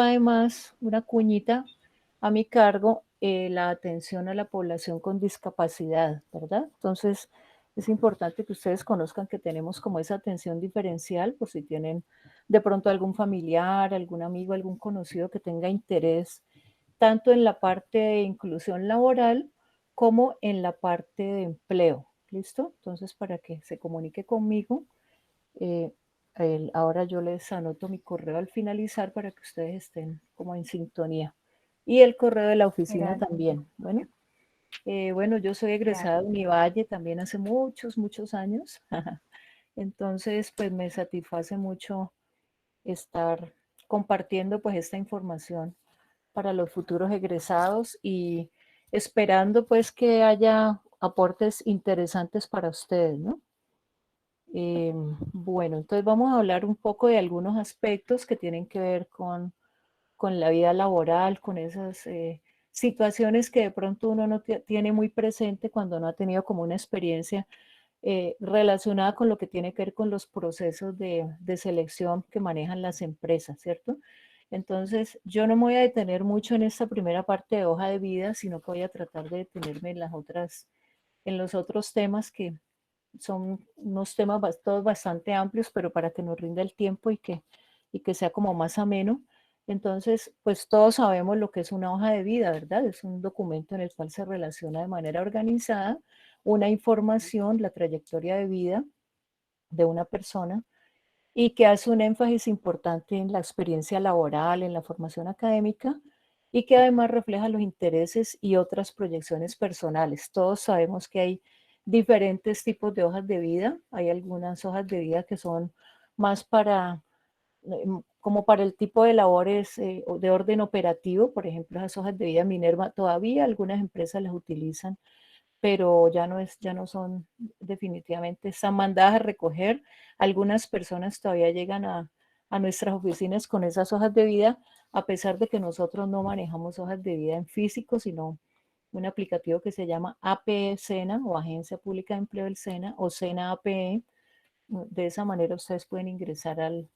además una cuñita a mi cargo, la atención a la población con discapacidad, ¿verdad? Entonces, es importante que ustedes conozcan que tenemos como esa atención diferencial por si tienen de pronto algún familiar, algún amigo, algún conocido que tenga interés tanto en la parte de inclusión laboral como en la parte de empleo. ¿Listo? Entonces, para que se comunique conmigo, eh, ahora yo les anoto mi correo al finalizar para que ustedes estén como en sintonía. Y el correo de la oficina Gracias, también. Bueno, yo soy egresada de gracias. Univalle también hace muchos, muchos años. Entonces, pues me satisface mucho estar compartiendo pues esta información para los futuros egresados y esperando pues que haya aportes interesantes para ustedes, ¿no? Bueno, entonces vamos a hablar un poco de algunos aspectos que tienen que ver con la vida laboral, con esas situaciones que de pronto uno no tiene muy presente cuando no ha tenido como una experiencia relacionada con lo que tiene que ver con los procesos de selección que manejan las empresas, ¿cierto? Entonces, yo no me voy a detener mucho en esta primera parte de hoja de vida, sino que voy a tratar de detenerme en las otras, en los otros temas que son unos temas todos bastante amplios, pero para que nos rinda el tiempo y que sea como más ameno. Entonces, pues todos sabemos lo que es una hoja de vida, ¿verdad? Es un documento en el cual se relaciona de manera organizada una información, la trayectoria de vida de una persona y que hace un énfasis importante en la experiencia laboral, en la formación académica y que además refleja los intereses y otras proyecciones personales. Todos sabemos que hay diferentes tipos de hojas de vida. Hay algunas hojas de vida que son más para, como para el tipo de labores de orden operativo. Por ejemplo, esas hojas de vida Minerva todavía algunas empresas las utilizan, pero ya no son definitivamente, están mandadas a recoger. Algunas personas todavía llegan a nuestras oficinas con esas hojas de vida, a pesar de que nosotros no manejamos hojas de vida en físico, sino un aplicativo que se llama APE SENA o Agencia Pública de Empleo del SENA o SENA APE. De esa manera ustedes pueden ingresar al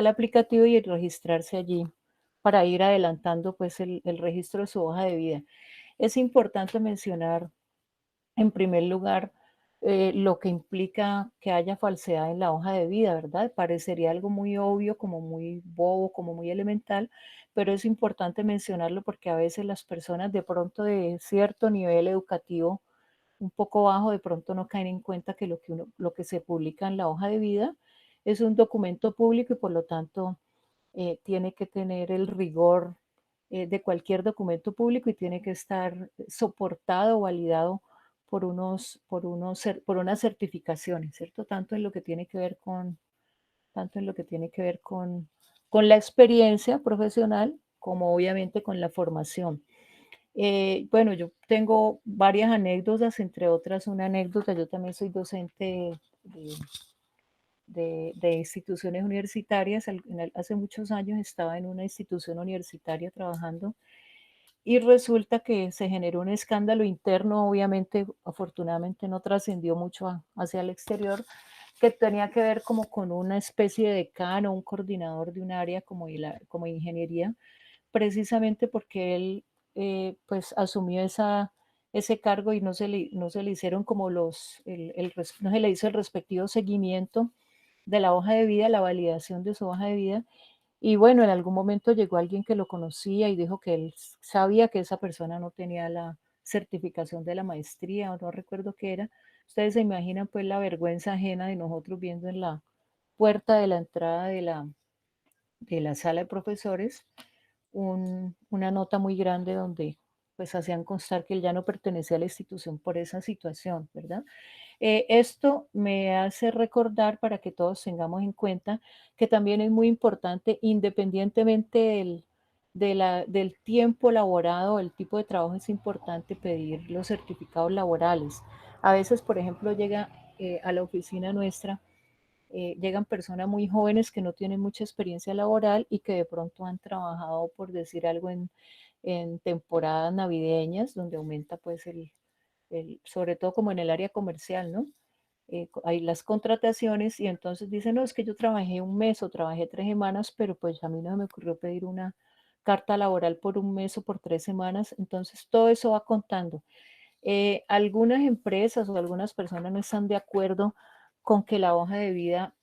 aplicativo y registrarse allí para ir adelantando pues el registro de su hoja de vida. Es importante mencionar en primer lugar, lo que implica que haya falsedad en la hoja de vida, ¿verdad? Parecería algo muy obvio, como muy bobo, como muy elemental, pero es importante mencionarlo porque a veces las personas de pronto de cierto nivel educativo un poco bajo, de pronto no caen en cuenta que lo que se publica en la hoja de vida es un documento público y por lo tanto tiene que tener el rigor de cualquier documento público y tiene que estar soportado o validado por unas certificaciones, ¿cierto? Tanto en lo que tiene que ver tanto en lo que tiene que ver con la experiencia profesional, como obviamente con la formación. Bueno, yo tengo varias anécdotas, entre otras una anécdota, yo también soy docente de, de instituciones universitarias. Hace muchos años estaba en una institución universitaria trabajando y resulta que se generó un escándalo interno, obviamente, afortunadamente no trascendió mucho hacia el exterior, que tenía que ver como con una especie de decano, un coordinador de un área como ingeniería, precisamente porque él pues asumió ese cargo y no se le hicieron como no se le hizo el respectivo seguimiento de la hoja de vida, la validación de su hoja de vida. Y bueno, en algún momento llegó alguien que lo conocía y dijo que él sabía que esa persona no tenía la certificación de la maestría o no recuerdo qué era. Ustedes se imaginan pues la vergüenza ajena de nosotros viendo en la puerta de la entrada de la sala de profesores una nota muy grande donde pues hacían constar que él ya no pertenecía a la institución por esa situación, ¿verdad? Esto me hace recordar para que todos tengamos en cuenta que también es muy importante, independientemente del tiempo laborado, el tipo de trabajo, es importante pedir los certificados laborales. A veces, por ejemplo, llega a la oficina nuestra, llegan personas muy jóvenes que no tienen mucha experiencia laboral y que de pronto han trabajado, por decir algo, en temporadas navideñas, donde aumenta pues sobre todo como en el área comercial, ¿no? Hay las contrataciones y entonces dicen, no, es que yo trabajé un mes o trabajé 3 semanas, pero pues a mí no me ocurrió pedir carta laboral por un mes o por 3 semanas. Entonces, todo eso va contando. Algunas empresas o algunas personas no están de acuerdo con que la hoja de vida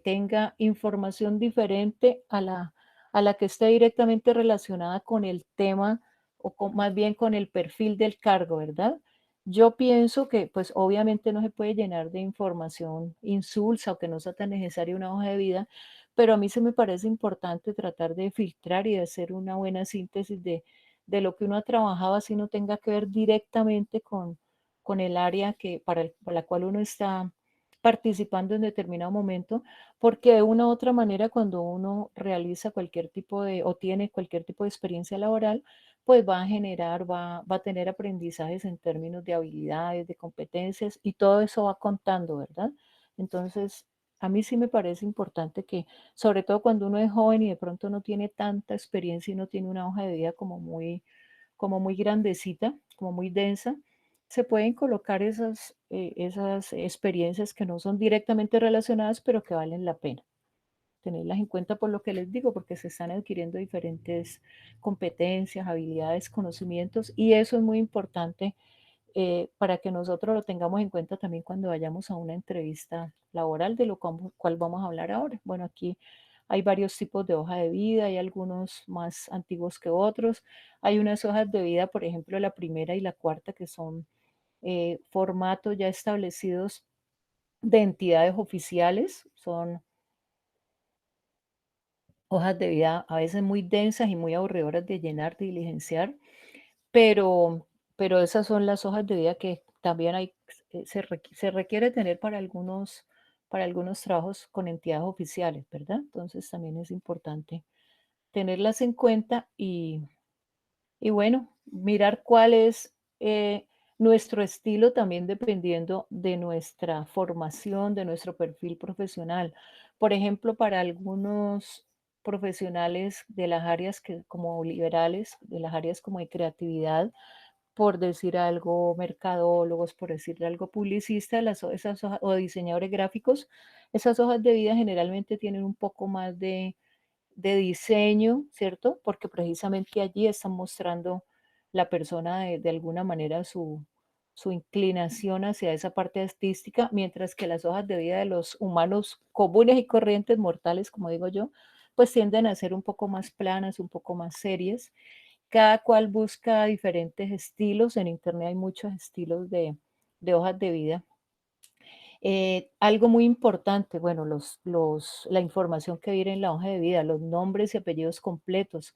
tenga información diferente a la que esté directamente relacionada con el tema o más bien con el perfil del cargo, ¿verdad? Yo pienso que pues obviamente no se puede llenar de información insulsa o que no sea tan necesaria una hoja de vida, pero a mí se me parece importante tratar de filtrar y de hacer una buena síntesis de lo que uno ha trabajado, así no tenga que ver directamente con el área para la cual uno está participando en determinado momento, porque de una u otra manera cuando uno realiza cualquier tipo de o tiene cualquier tipo de experiencia laboral, pues va a generar, va a tener aprendizajes en términos de habilidades, de competencias y todo eso va contando, ¿verdad? Entonces, a mí sí me parece importante que, sobre todo cuando uno es joven y de pronto no tiene tanta experiencia y no tiene una hoja de vida como muy grandecita, como muy densa, se pueden colocar esas experiencias que no son directamente relacionadas, pero que valen la pena tenerlas en cuenta por lo que les digo, porque se están adquiriendo diferentes competencias, habilidades, conocimientos, y eso es muy importante para que nosotros lo tengamos en cuenta también cuando vayamos a una entrevista laboral, de lo cual vamos a hablar ahora. Bueno, aquí hay varios tipos de hoja de vida, hay algunos más antiguos que otros. Hay unas hojas de vida, por ejemplo, la primera y la cuarta, que son formatos ya establecidos de entidades oficiales. Son hojas de vida a veces muy densas y muy aburridoras de llenar, de diligenciar, pero esas son las hojas de vida que también se requiere tener para algunos trabajos con entidades oficiales, ¿verdad? Entonces también es importante tenerlas en cuenta y bueno, mirar cuál es nuestro estilo también dependiendo de nuestra formación, de nuestro perfil profesional. Por ejemplo, para algunos profesionales de las áreas que, como liberales, de las áreas como de creatividad, por decir algo, mercadólogos, por decir algo, publicistas, o diseñadores gráficos, esas hojas de vida generalmente tienen un poco más de diseño, ¿cierto? Porque precisamente allí están mostrando la persona de alguna manera su inclinación hacia esa parte artística, mientras que las hojas de vida de los humanos comunes y corrientes, mortales, como digo yo, pues tienden a ser un poco más planas, un poco más serias. Cada cual busca diferentes estilos. En internet hay muchos estilos de hojas de vida. Algo muy importante, bueno, la información que viene en la hoja de vida, los nombres y apellidos completos.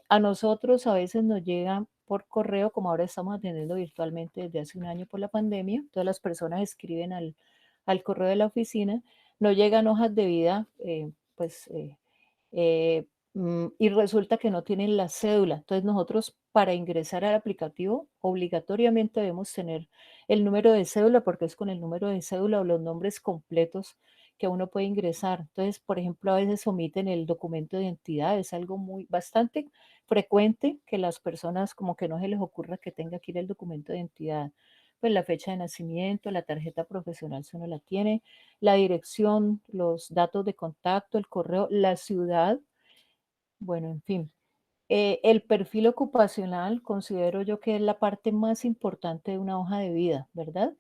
A nosotros a veces nos llega por correo, como ahora estamos atendiendo virtualmente desde hace un año por la pandemia, todas las personas escriben al correo de la oficina, nos llegan hojas de vida, pues y resulta que no tienen la cédula. Entonces nosotros para ingresar al aplicativo obligatoriamente debemos tener el número de cédula porque es con el número de cédula o los nombres completos que uno puede ingresar. Entonces, por ejemplo, a veces omiten el documento de identidad, es algo bastante frecuente que las personas como que no se les ocurra que tenga que ir el documento de identidad. Pues la fecha de nacimiento, la tarjeta profesional si uno la tiene, la dirección, los datos de contacto, el correo, la ciudad, bueno, en fin. El perfil ocupacional considero yo que es la parte más importante de una hoja de vida, ¿verdad?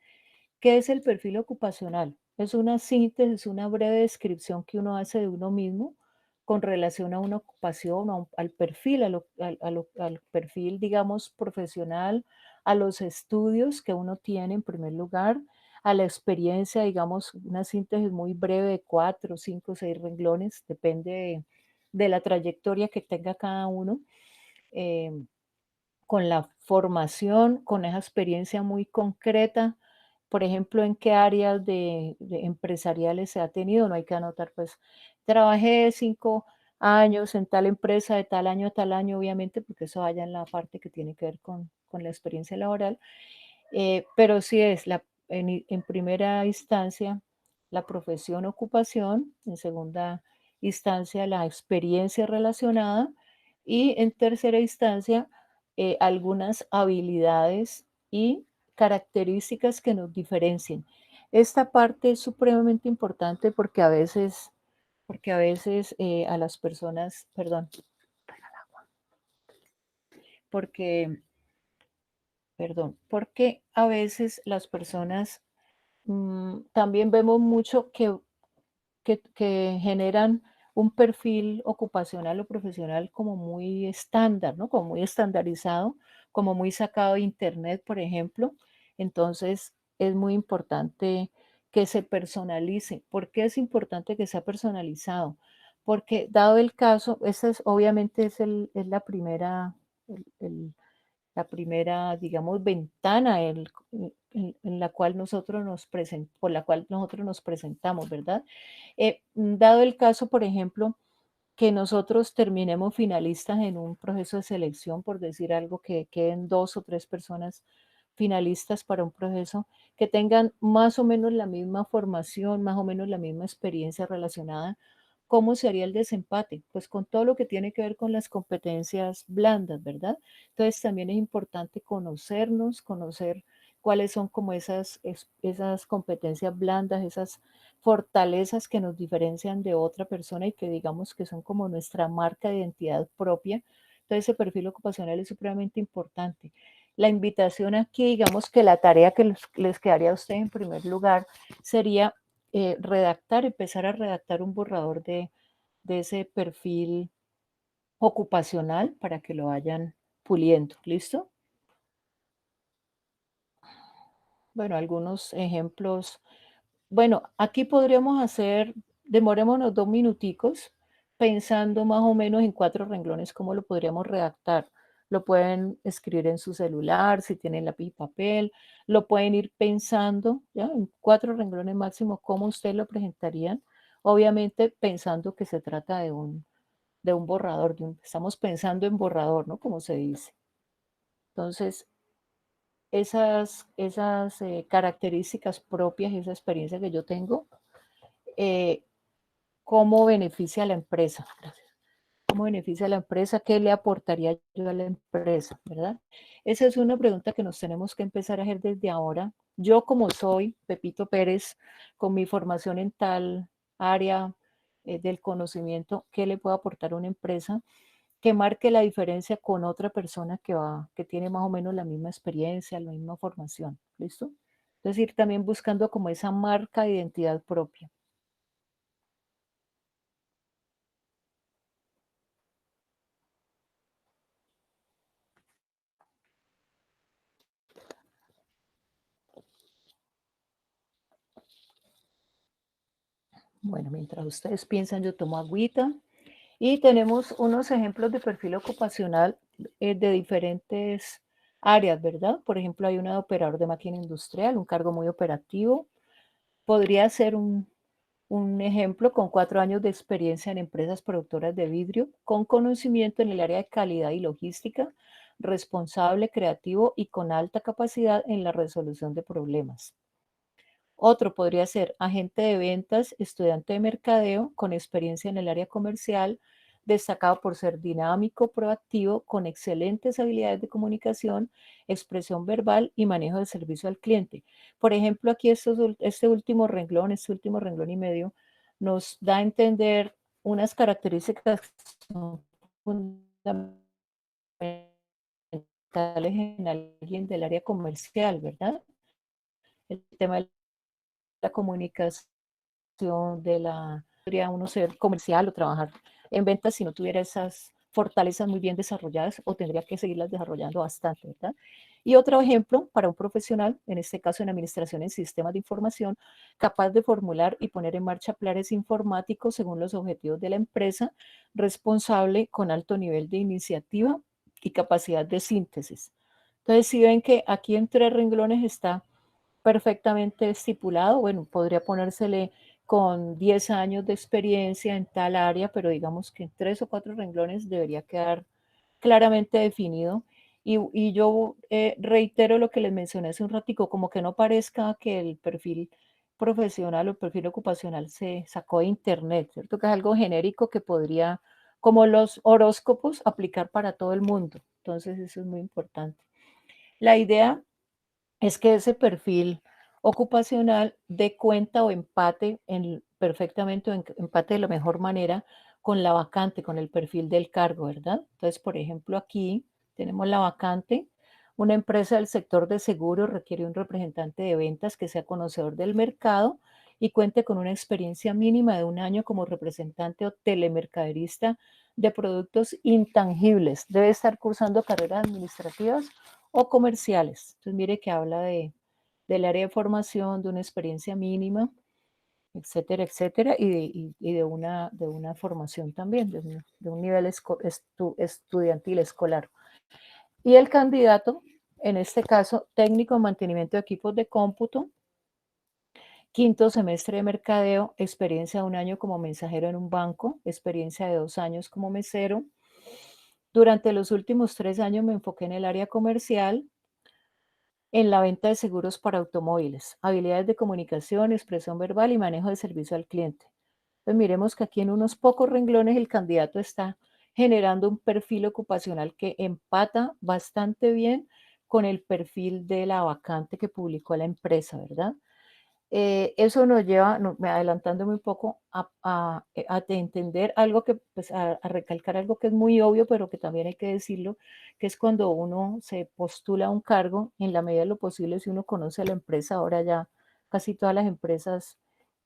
¿Qué es el perfil ocupacional? Es una síntesis, una breve descripción que uno hace de uno mismo con relación a una ocupación, al perfil, al perfil, digamos, profesional, a los estudios que uno tiene en primer lugar, a la experiencia, digamos, una síntesis muy breve de 4, 5, 6 renglones, depende de la trayectoria que tenga cada uno. em, con la formación, con esa experiencia muy concreta, por ejemplo, en qué áreas de empresariales se ha tenido, no hay que anotar, pues, trabajé 5 años en tal empresa de tal año a tal año, obviamente, porque eso vaya en la parte que tiene que ver con la experiencia laboral, pero sí es en primera instancia la profesión, ocupación, en segunda instancia la experiencia relacionada y en tercera instancia algunas habilidades y características que nos diferencien. Esta parte es supremamente importante porque a veces a las personas, perdón, porque, perdón, porque a veces las personas también vemos mucho que generan un perfil ocupacional o profesional como muy estándar, ¿no? Como muy estandarizado, como muy sacado de internet, por ejemplo. Entonces, es muy importante que se personalice. ¿Por qué es importante que sea personalizado? Porque dado el caso, esa es obviamente es la primera, el la primera, digamos, ventana en la cual nosotros por la cual nosotros nos presentamos, ¿verdad? Dado el caso, por ejemplo, que nosotros terminemos finalistas en un proceso de selección, por decir algo, que queden 2 o 3 personas finalistas para un proceso, que tengan más o menos la misma formación, más o menos la misma experiencia relacionada. ¿Cómo se haría el desempate? Pues con todo lo que tiene que ver con las competencias blandas, ¿verdad? Entonces también es importante conocernos, conocer cuáles son como esas competencias blandas, esas fortalezas que nos diferencian de otra persona y que digamos que son como nuestra marca de identidad propia. Entonces ese perfil ocupacional es supremamente importante. La invitación aquí, digamos que la tarea que les quedaría a ustedes en primer lugar sería empezar a redactar un borrador de ese perfil ocupacional para que lo vayan puliendo. ¿Listo? Bueno, algunos ejemplos. Bueno, aquí podríamos hacer, demorémonos 2 minuticos pensando más o menos en 4 renglones cómo lo podríamos redactar. Lo pueden escribir en su celular, si tienen lápiz y papel, lo pueden ir pensando, ¿ya? En 4 renglones máximo, cómo usted lo presentarían. Obviamente pensando que se trata de un borrador, estamos pensando en borrador, ¿no? Como se dice. Entonces, esas características propias, esa experiencia que yo tengo, eh, ¿cómo beneficia a la empresa? Gracias. ¿Cómo beneficia a la empresa? ¿Qué le aportaría yo a la empresa? ¿Verdad? Esa es una pregunta que nos tenemos que empezar a hacer desde ahora. Yo como soy Pepito Pérez, con mi formación en tal área del conocimiento, ¿qué le puedo aportar a una empresa? Que marque la diferencia con otra persona que tiene más o menos la misma experiencia, la misma formación. ¿Listo? Es decir, también buscando como esa marca de identidad propia. Bueno, mientras ustedes piensan, yo tomo agüita y tenemos unos ejemplos de perfil ocupacional de diferentes áreas, ¿verdad? Por ejemplo, hay una de operador de máquina industrial, un cargo muy operativo. Podría ser un ejemplo con 4 años de experiencia en empresas productoras de vidrio, con conocimiento en el área de calidad y logística, responsable, creativo y con alta capacidad en la resolución de problemas. Otro podría ser agente de ventas, estudiante de mercadeo, con experiencia en el área comercial, destacado por ser dinámico, proactivo, con excelentes habilidades de comunicación, expresión verbal y manejo de servicio al cliente. Por ejemplo, aquí este último renglón y medio, nos da a entender unas características que son fundamentales en alguien del área comercial, ¿verdad? El tema de la comunicación podría uno ser comercial o trabajar en ventas si no tuviera esas fortalezas muy bien desarrolladas o tendría que seguirlas desarrollando bastante, ¿verdad? Y otro ejemplo para un profesional, en este caso en administración en sistemas de información, capaz de formular y poner en marcha planes informáticos según los objetivos de la empresa, responsable con alto nivel de iniciativa y capacidad de síntesis. Entonces, si ven que aquí en 3 renglones está perfectamente estipulado, bueno, podría ponérsele con 10 años de experiencia en tal área, pero digamos que en 3 o 4 renglones debería quedar claramente definido. Y yo reitero lo que les mencioné hace un ratico, como que no parezca que el perfil profesional o el perfil ocupacional se sacó de internet, ¿cierto? Que es algo genérico que podría, como los horóscopos, aplicar para todo el mundo. Entonces, eso es muy importante. La idea es que ese perfil ocupacional dé cuenta o empate perfectamente o empate de la mejor manera con la vacante, con el perfil del cargo, ¿verdad? Entonces, por ejemplo, aquí Tenemos la vacante. Una empresa del sector de seguros requiere un representante de ventas que sea conocedor del mercado y cuente con una experiencia mínima de 1 año como representante o telemercaderista de productos intangibles. Debe estar cursando carreras administrativas o comerciales. Entonces, mire que habla del área de formación, de una experiencia mínima, etcétera, etcétera, y de una formación también, de un nivel estudiantil escolar. Y el candidato, en este caso, técnico en mantenimiento de equipos de cómputo, quinto semestre de mercadeo, experiencia de 1 año como mensajero en un banco, experiencia de 2 años como mesero. Durante los últimos 3 años me enfoqué en el área comercial, en la venta de seguros para automóviles, habilidades de comunicación, expresión verbal y manejo de servicio al cliente. Pues miremos que aquí en unos pocos renglones el candidato está generando un perfil ocupacional que empata bastante bien con el perfil de la vacante que publicó la empresa, ¿verdad? Eso nos lleva, adelantándome un poco, a entender algo que, pues, a recalcar algo que es muy obvio, pero que también hay que decirlo, que es cuando uno se postula a un cargo, en la medida de lo posible, si uno conoce a la empresa, ahora ya casi todas las empresas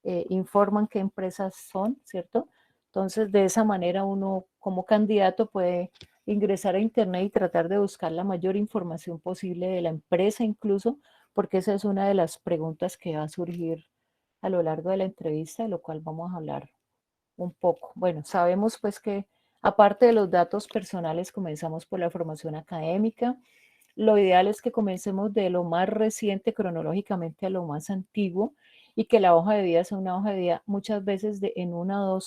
informan qué empresas son, ¿cierto? Entonces, de esa manera uno como candidato puede ingresar a Internet y tratar de buscar la mayor información posible de la empresa incluso, porque esa es una de las preguntas que va a surgir a lo largo de la entrevista, de lo cual vamos a hablar un poco. Bueno, sabemos pues que aparte de los datos personales, comenzamos por la formación académica. Lo ideal es que comencemos de lo más reciente cronológicamente a lo más antiguo y que la hoja de vida sea una hoja de vida muchas veces en una o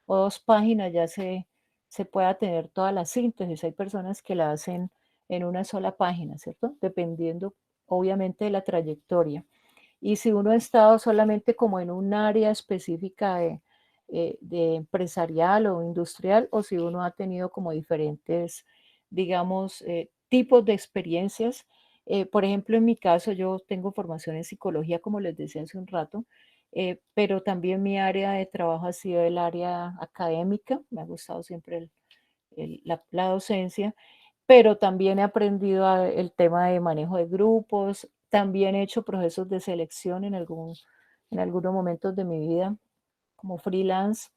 dos páginas ya se pueda tener toda la síntesis. Hay personas que la hacen en una sola página, ¿cierto? Dependiendo obviamente de la trayectoria. Y si uno ha estado solamente como en un área específica de empresarial o industrial, o si uno ha tenido como diferentes, digamos, tipos de experiencias. Por ejemplo, en mi caso, yo tengo formación en psicología, como les decía hace un rato, pero también mi área de trabajo ha sido el área académica. Me ha gustado siempre la docencia, pero también he aprendido el tema de manejo de grupos, también he hecho procesos de selección en algunos momentos de mi vida como freelance.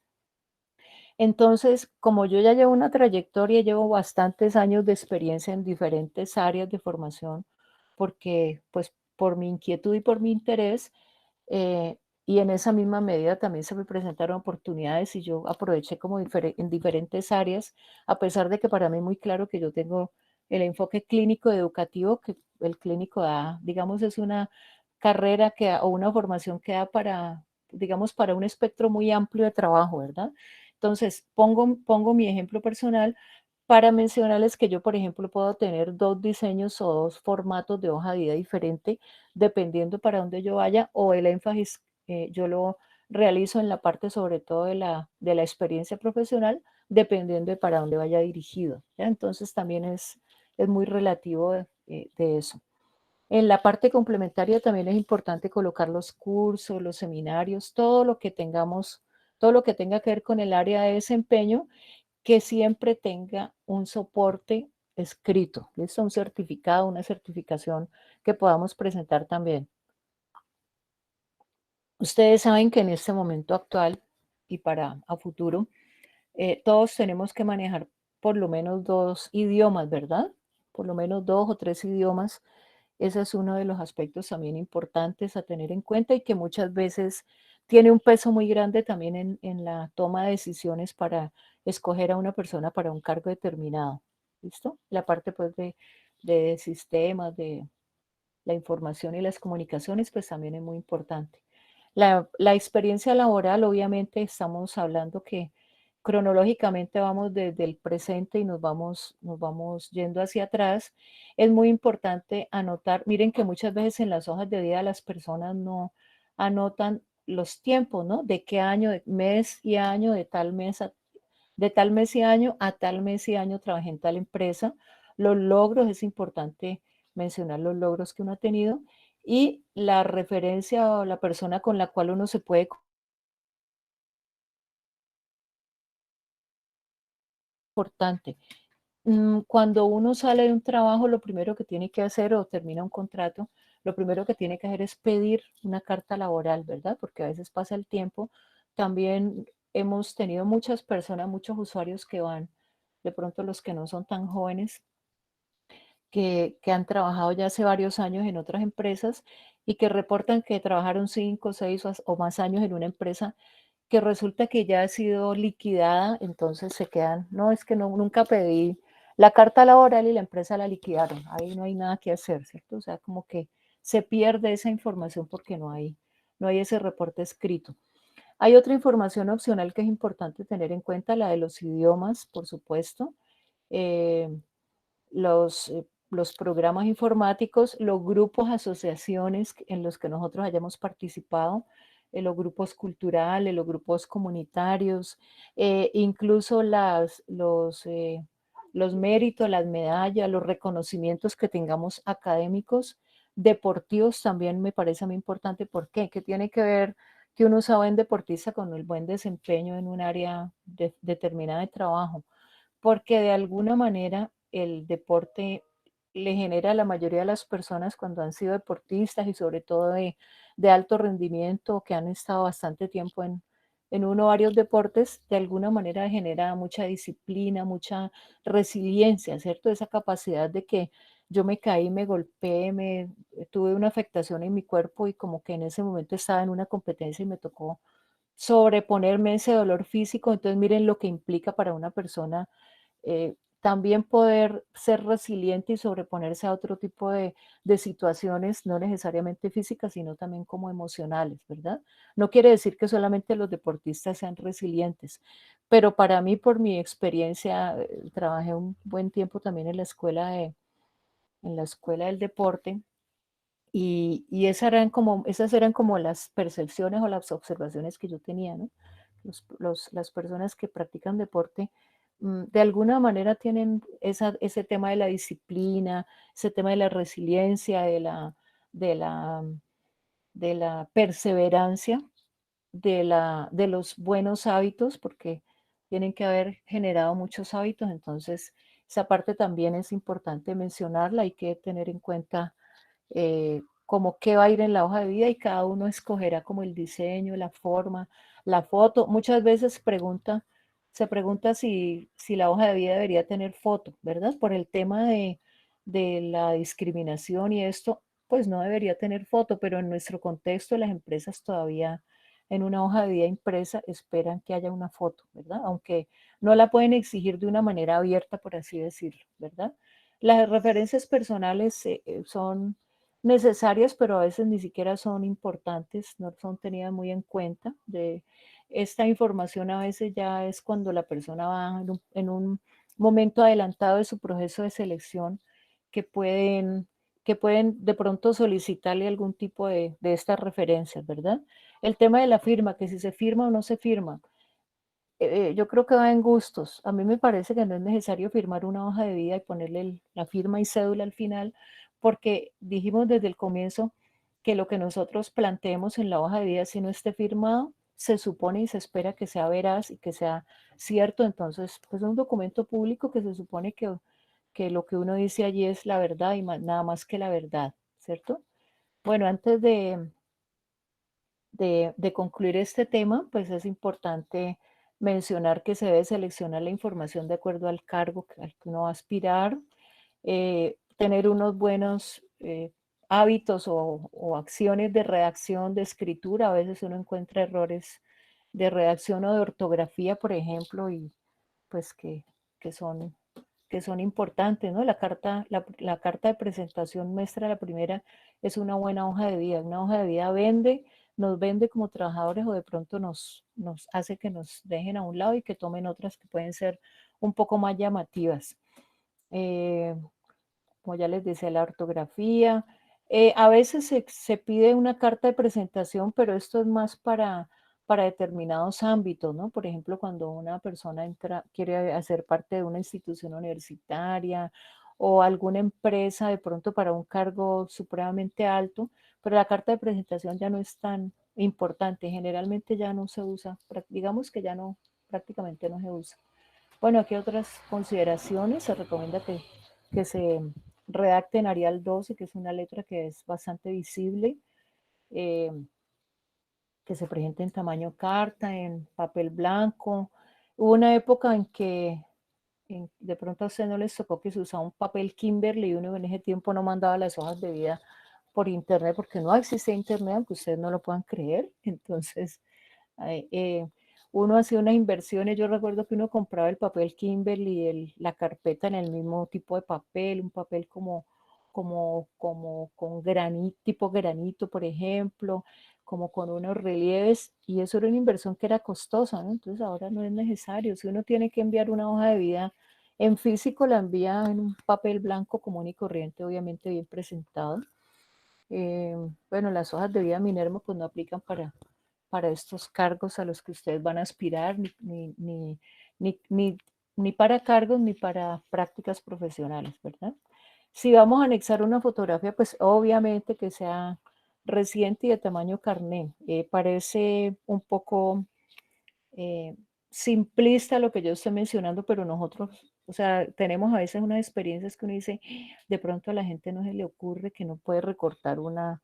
Entonces, como yo ya llevo una trayectoria, llevo bastantes años de experiencia en diferentes áreas de formación, porque pues por mi inquietud y por mi interés, eh, y en esa misma medida también se me presentaron oportunidades y yo aproveché como en diferentes áreas, a pesar de que para mí es muy claro que yo tengo el enfoque clínico educativo, que el clínico da, digamos, es una carrera o una formación que da para, digamos, para un espectro muy amplio de trabajo, ¿verdad? Entonces, pongo mi ejemplo personal para mencionarles que yo, por ejemplo, puedo tener 2 diseños o 2 formatos de hoja de vida diferente dependiendo para dónde yo vaya, o el énfasis yo lo realizo en la parte sobre todo de la experiencia profesional, dependiendo de para dónde vaya dirigido, ¿ya? Entonces también es muy relativo de eso. En la parte complementaria también es importante colocar los cursos, los seminarios, todo lo que tengamos, todo lo que tenga que ver con el área de desempeño, que siempre tenga un soporte escrito, ¿listo? Un certificado, una certificación que podamos presentar también. Ustedes saben que en este momento actual y para a futuro, todos tenemos que manejar por lo menos 2 idiomas, ¿verdad? Por lo menos 2 o 3 idiomas. Ese es uno de los aspectos también importantes a tener en cuenta y que muchas veces tiene un peso muy grande también en la toma de decisiones para escoger a una persona para un cargo determinado. ¿Listo? La parte pues de sistemas, de la información y las comunicaciones, pues también es muy importante. La experiencia laboral, obviamente, estamos hablando que cronológicamente vamos desde el presente y nos vamos yendo hacia atrás. Es muy importante anotar, miren que muchas veces en las hojas de vida las personas no anotan los tiempos, ¿no? De qué año, de mes y año, de tal mes y año a tal mes y año trabajé en tal empresa. Los logros, es importante mencionar los logros que uno ha tenido y la referencia o la persona con la cual uno se puede importante. Cuando uno sale de un trabajo, lo primero que tiene que hacer o termina un contrato, lo primero que tiene que hacer es pedir una carta laboral, ¿verdad? Porque a veces pasa el tiempo. También hemos tenido muchas personas, muchos usuarios que van, de pronto los que no son tan jóvenes, que han trabajado ya hace varios años en otras empresas y que reportan que trabajaron 5, 6 o más años en una empresa que resulta que ya ha sido liquidada, entonces se quedan, no, es que no, nunca pedí la carta laboral y la empresa la liquidaron, ahí no hay nada que hacer, ¿cierto? O sea, como que se pierde esa información porque no hay ese reporte escrito. Hay otra información opcional que es importante tener en cuenta, la de los idiomas, por supuesto. Eh, los programas informáticos, los grupos, asociaciones en los que nosotros hayamos participado, los grupos culturales, los grupos comunitarios, incluso los méritos, las medallas, los reconocimientos que tengamos académicos, deportivos también me parece muy importante. ¿Por qué? Que tiene que ver que uno sea buen deportista con el buen desempeño en un área determinada de trabajo, porque de alguna manera el deporte le genera a la mayoría de las personas cuando han sido deportistas y sobre todo de alto rendimiento, que han estado bastante tiempo en uno o varios deportes, de alguna manera genera mucha disciplina, mucha resiliencia, ¿cierto? Esa capacidad de que yo me caí, me golpeé, tuve una afectación en mi cuerpo y como que en ese momento estaba en una competencia y me tocó sobreponerme a ese dolor físico. Entonces miren lo que implica para una persona también poder ser resiliente y sobreponerse a otro tipo de situaciones, no necesariamente físicas, sino también como emocionales, ¿verdad? No quiere decir que solamente los deportistas sean resilientes, pero para mí, por mi experiencia, trabajé un buen tiempo también en la escuela del deporte y esas eran como las percepciones o las observaciones que yo tenía, ¿no? Las personas que practican deporte, de alguna manera tienen ese tema de la disciplina, ese tema de la resiliencia, de la, de la perseverancia, de los buenos hábitos, porque tienen que haber generado muchos hábitos, entonces esa parte también es importante mencionarla, hay que tener en cuenta como qué va a ir en la hoja de vida y cada uno escogerá como el diseño, la forma, la foto. Muchas veces se pregunta si la hoja de vida debería tener foto, ¿verdad? Por el tema de la discriminación y esto, pues no debería tener foto, pero en nuestro contexto las empresas todavía en una hoja de vida impresa esperan que haya una foto, ¿verdad? Aunque no la pueden exigir de una manera abierta, por así decirlo, ¿verdad? Las referencias personales son necesarias, pero a veces ni siquiera son importantes, no son tenidas muy en cuenta. Esta información a veces ya es cuando la persona va en un momento adelantado de su proceso de selección que pueden, que pueden de pronto solicitarle algún tipo de estas referencias, ¿verdad? El tema de la firma, que si se firma o no se firma, yo creo que va en gustos. A mí me parece que no es necesario firmar una hoja de vida y ponerle la firma y cédula al final, porque dijimos desde el comienzo que lo que nosotros planteemos en la hoja de vida, si no esté firmado, se supone y se espera que sea veraz y que sea cierto. Entonces, pues es un documento público que se supone que lo que uno dice allí es la verdad y nada más que la verdad, ¿cierto? Bueno, antes de concluir este tema, pues es importante mencionar que se debe seleccionar la información de acuerdo al cargo al que uno va a aspirar, tener unos buenos hábitos o acciones de redacción, de escritura. A veces uno encuentra errores de redacción o de ortografía, por ejemplo, y pues que son, que son importantes, ¿no? La carta de presentación nuestra, la primera, es una buena hoja de vida. Una hoja de vida nos vende como trabajadores o de pronto nos hace que nos dejen a un lado y que tomen otras que pueden ser un poco más llamativas. Eh, Como ya les decía, la ortografía. A veces se pide una carta de presentación, pero esto es más para determinados ámbitos, ¿no? Por ejemplo, cuando una persona quiere hacer parte de una institución universitaria o alguna empresa, de pronto para un cargo supremamente alto, pero la carta de presentación ya no es tan importante, generalmente ya no se usa, digamos que ya no, prácticamente no se usa. Bueno, aquí otras consideraciones. Se recomienda que se redacte en Arial 12, que es una letra que es bastante visible, eh, que se presente en tamaño carta, en papel blanco. Hubo una época en que de pronto a usted no les tocó que se usaba un papel Kimberly y uno en ese tiempo no mandaba las hojas de vida por internet porque no existe internet, aunque ustedes no lo puedan creer. Entonces, eh, eh, uno hacía unas inversiones. Yo recuerdo que uno compraba el papel Kimberly, la carpeta en el mismo tipo de papel, un papel como con granito, tipo granito, por ejemplo, como con unos relieves, y eso era una inversión que era costosa, ¿no? Entonces ahora no es necesario. Si uno tiene que enviar una hoja de vida en físico, la envía en un papel blanco común y corriente, obviamente bien presentado. Bueno, las hojas de vida Minerva pues no aplican para estos cargos a los que ustedes van a aspirar, ni, ni, ni para cargos ni para prácticas profesionales, ¿verdad? Si vamos a anexar una fotografía, pues obviamente que sea reciente y de tamaño carné. Parece un poco eh, simplista lo que yo estoy mencionando, pero nosotros, o sea, tenemos a veces unas experiencias que uno dice, de pronto a la gente no se le ocurre que no puede recortar una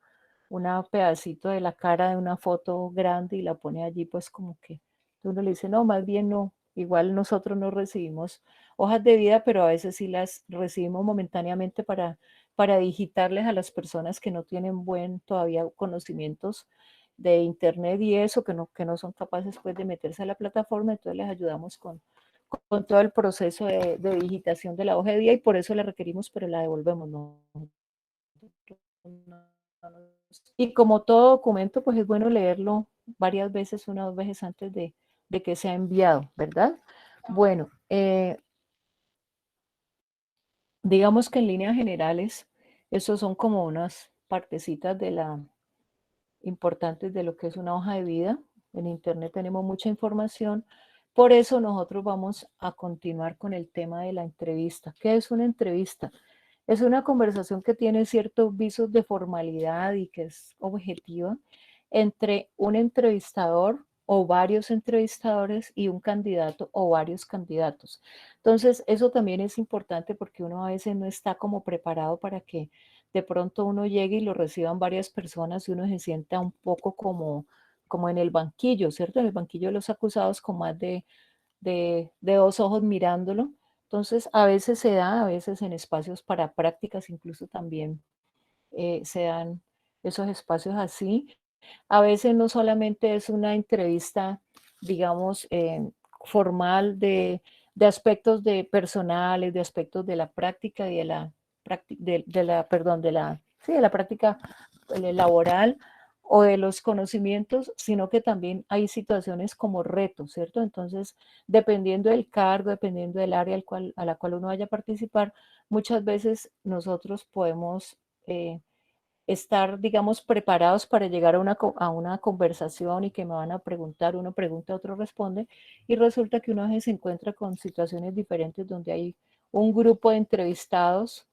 pedacito de la cara de una foto grande y la pone allí, pues como que uno le dice, no, más bien no, igual nosotros no recibimos hojas de vida, pero a veces sí las recibimos momentáneamente para digitarles a las personas que no tienen buen todavía conocimientos de internet y eso, que no son capaces pues de meterse a la plataforma, entonces les ayudamos con todo el proceso de digitación de la hoja de vida y por eso la requerimos, pero la devolvemos, ¿no? Y como todo documento, pues es bueno leerlo varias veces, una o dos veces antes de que sea enviado, ¿verdad? Bueno, digamos que en líneas generales, estos son como unas partecitas importantes de lo que es una hoja de vida. En Internet tenemos mucha información. Por eso nosotros vamos a continuar con el tema de la entrevista. ¿Qué es una entrevista? Es una conversación que tiene ciertos visos de formalidad y que es objetiva entre un entrevistador o varios entrevistadores y un candidato o varios candidatos. Entonces, eso también es importante porque uno a veces no está como preparado para que de pronto uno llegue y lo reciban varias personas y uno se sienta un poco como en el banquillo, ¿cierto? En el banquillo de los acusados con más de dos ojos mirándolo. Entonces, a veces se da, a veces en espacios para prácticas incluso también se dan esos espacios así. A veces no solamente es una entrevista, digamos, formal de aspectos de personales, de aspectos de la práctica y perdón, sí, de la práctica laboral o de los conocimientos, sino que también hay situaciones como retos, ¿cierto? Entonces, dependiendo del cargo, dependiendo del área a la cual uno vaya a participar, muchas veces nosotros podemos estar, digamos, preparados para llegar a una conversación y que me van a preguntar, uno pregunta, otro responde, y resulta que uno se encuentra con situaciones diferentes donde hay un grupo de entrevistados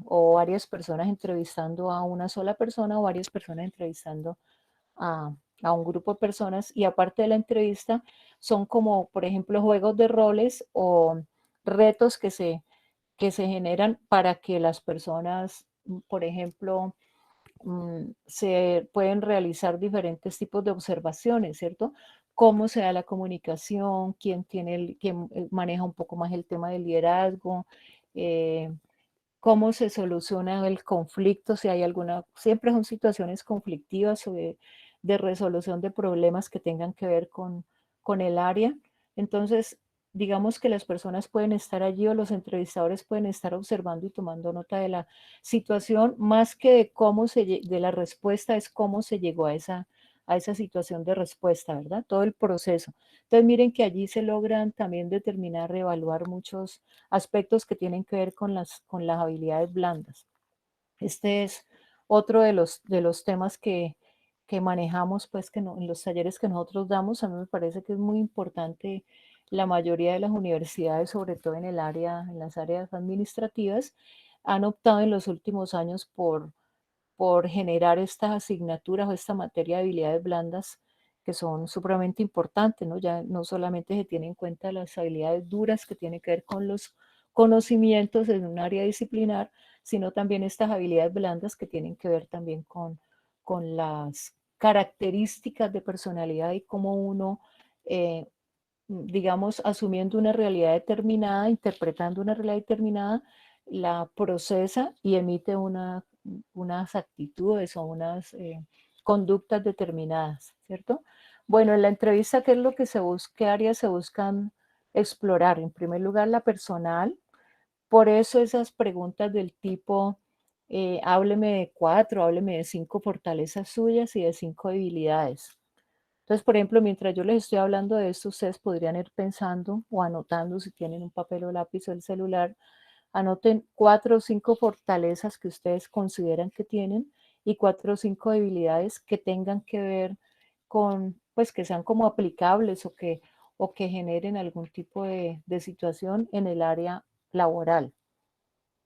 o varias personas entrevistando a una sola persona o varias personas entrevistando a, a un grupo de personas y aparte de la entrevista son como, por ejemplo, juegos de roles o retos que se generan para que las personas, por ejemplo, se pueden realizar diferentes tipos de observaciones, ¿cierto? Cómo se da la comunicación, quién maneja un poco más el tema del liderazgo, eh, cómo se soluciona el conflicto, si hay alguna, siempre son situaciones conflictivas o de resolución de problemas que tengan que ver con el área. Entonces, digamos que las personas pueden estar allí o los entrevistadores pueden estar observando y tomando nota de la situación, más que de de la respuesta, es cómo se llegó a esa situación de respuesta, ¿verdad? Todo el proceso. Entonces, miren que allí se logran también determinar, evaluar muchos aspectos que tienen que ver con las habilidades blandas. Este es otro de los temas que manejamos, pues, en los talleres que nosotros damos. A mí me parece que es muy importante. La mayoría de las universidades, sobre todo en las áreas administrativas, han optado en los últimos años por generar estas asignaturas o esta materia de habilidades blandas que son supremamente importantes, ¿no? Ya no solamente se tienen en cuenta las habilidades duras que tienen que ver con los conocimientos en un área disciplinar, sino también estas habilidades blandas que tienen que ver también con las características de personalidad y cómo uno, digamos, asumiendo una realidad determinada, interpretando una realidad determinada, la procesa y emite unas actitudes o unas conductas determinadas, ¿cierto? Bueno, en la entrevista, ¿qué es lo que se busca? ¿Qué áreas se buscan explorar? En primer lugar, la personal. Por eso esas preguntas del tipo, hábleme de 4, hábleme de 5 fortalezas suyas y de 5 debilidades. Entonces, por ejemplo, mientras yo les estoy hablando de esto, ustedes podrían ir pensando o anotando si tienen un papel o lápiz o el celular, anoten 4 o 5 fortalezas que ustedes consideran que tienen y 4 o 5 debilidades que tengan que ver con, pues que sean como aplicables o que generen algún tipo de situación en el área laboral.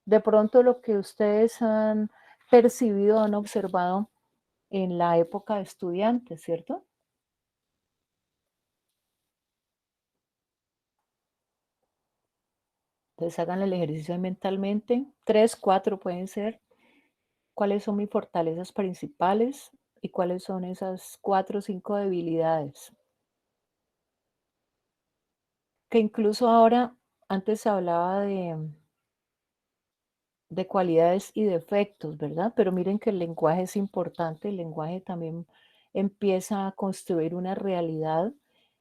De pronto lo que ustedes han percibido, han observado en la época de estudiantes, ¿cierto? Entonces hagan el ejercicio mentalmente. 3, 4 pueden ser. ¿Cuáles son mis fortalezas principales y cuáles son esas 4 o 5 debilidades? Que incluso ahora, antes se hablaba de cualidades y defectos, ¿verdad? Pero miren que el lenguaje es importante, el lenguaje también empieza a construir una realidad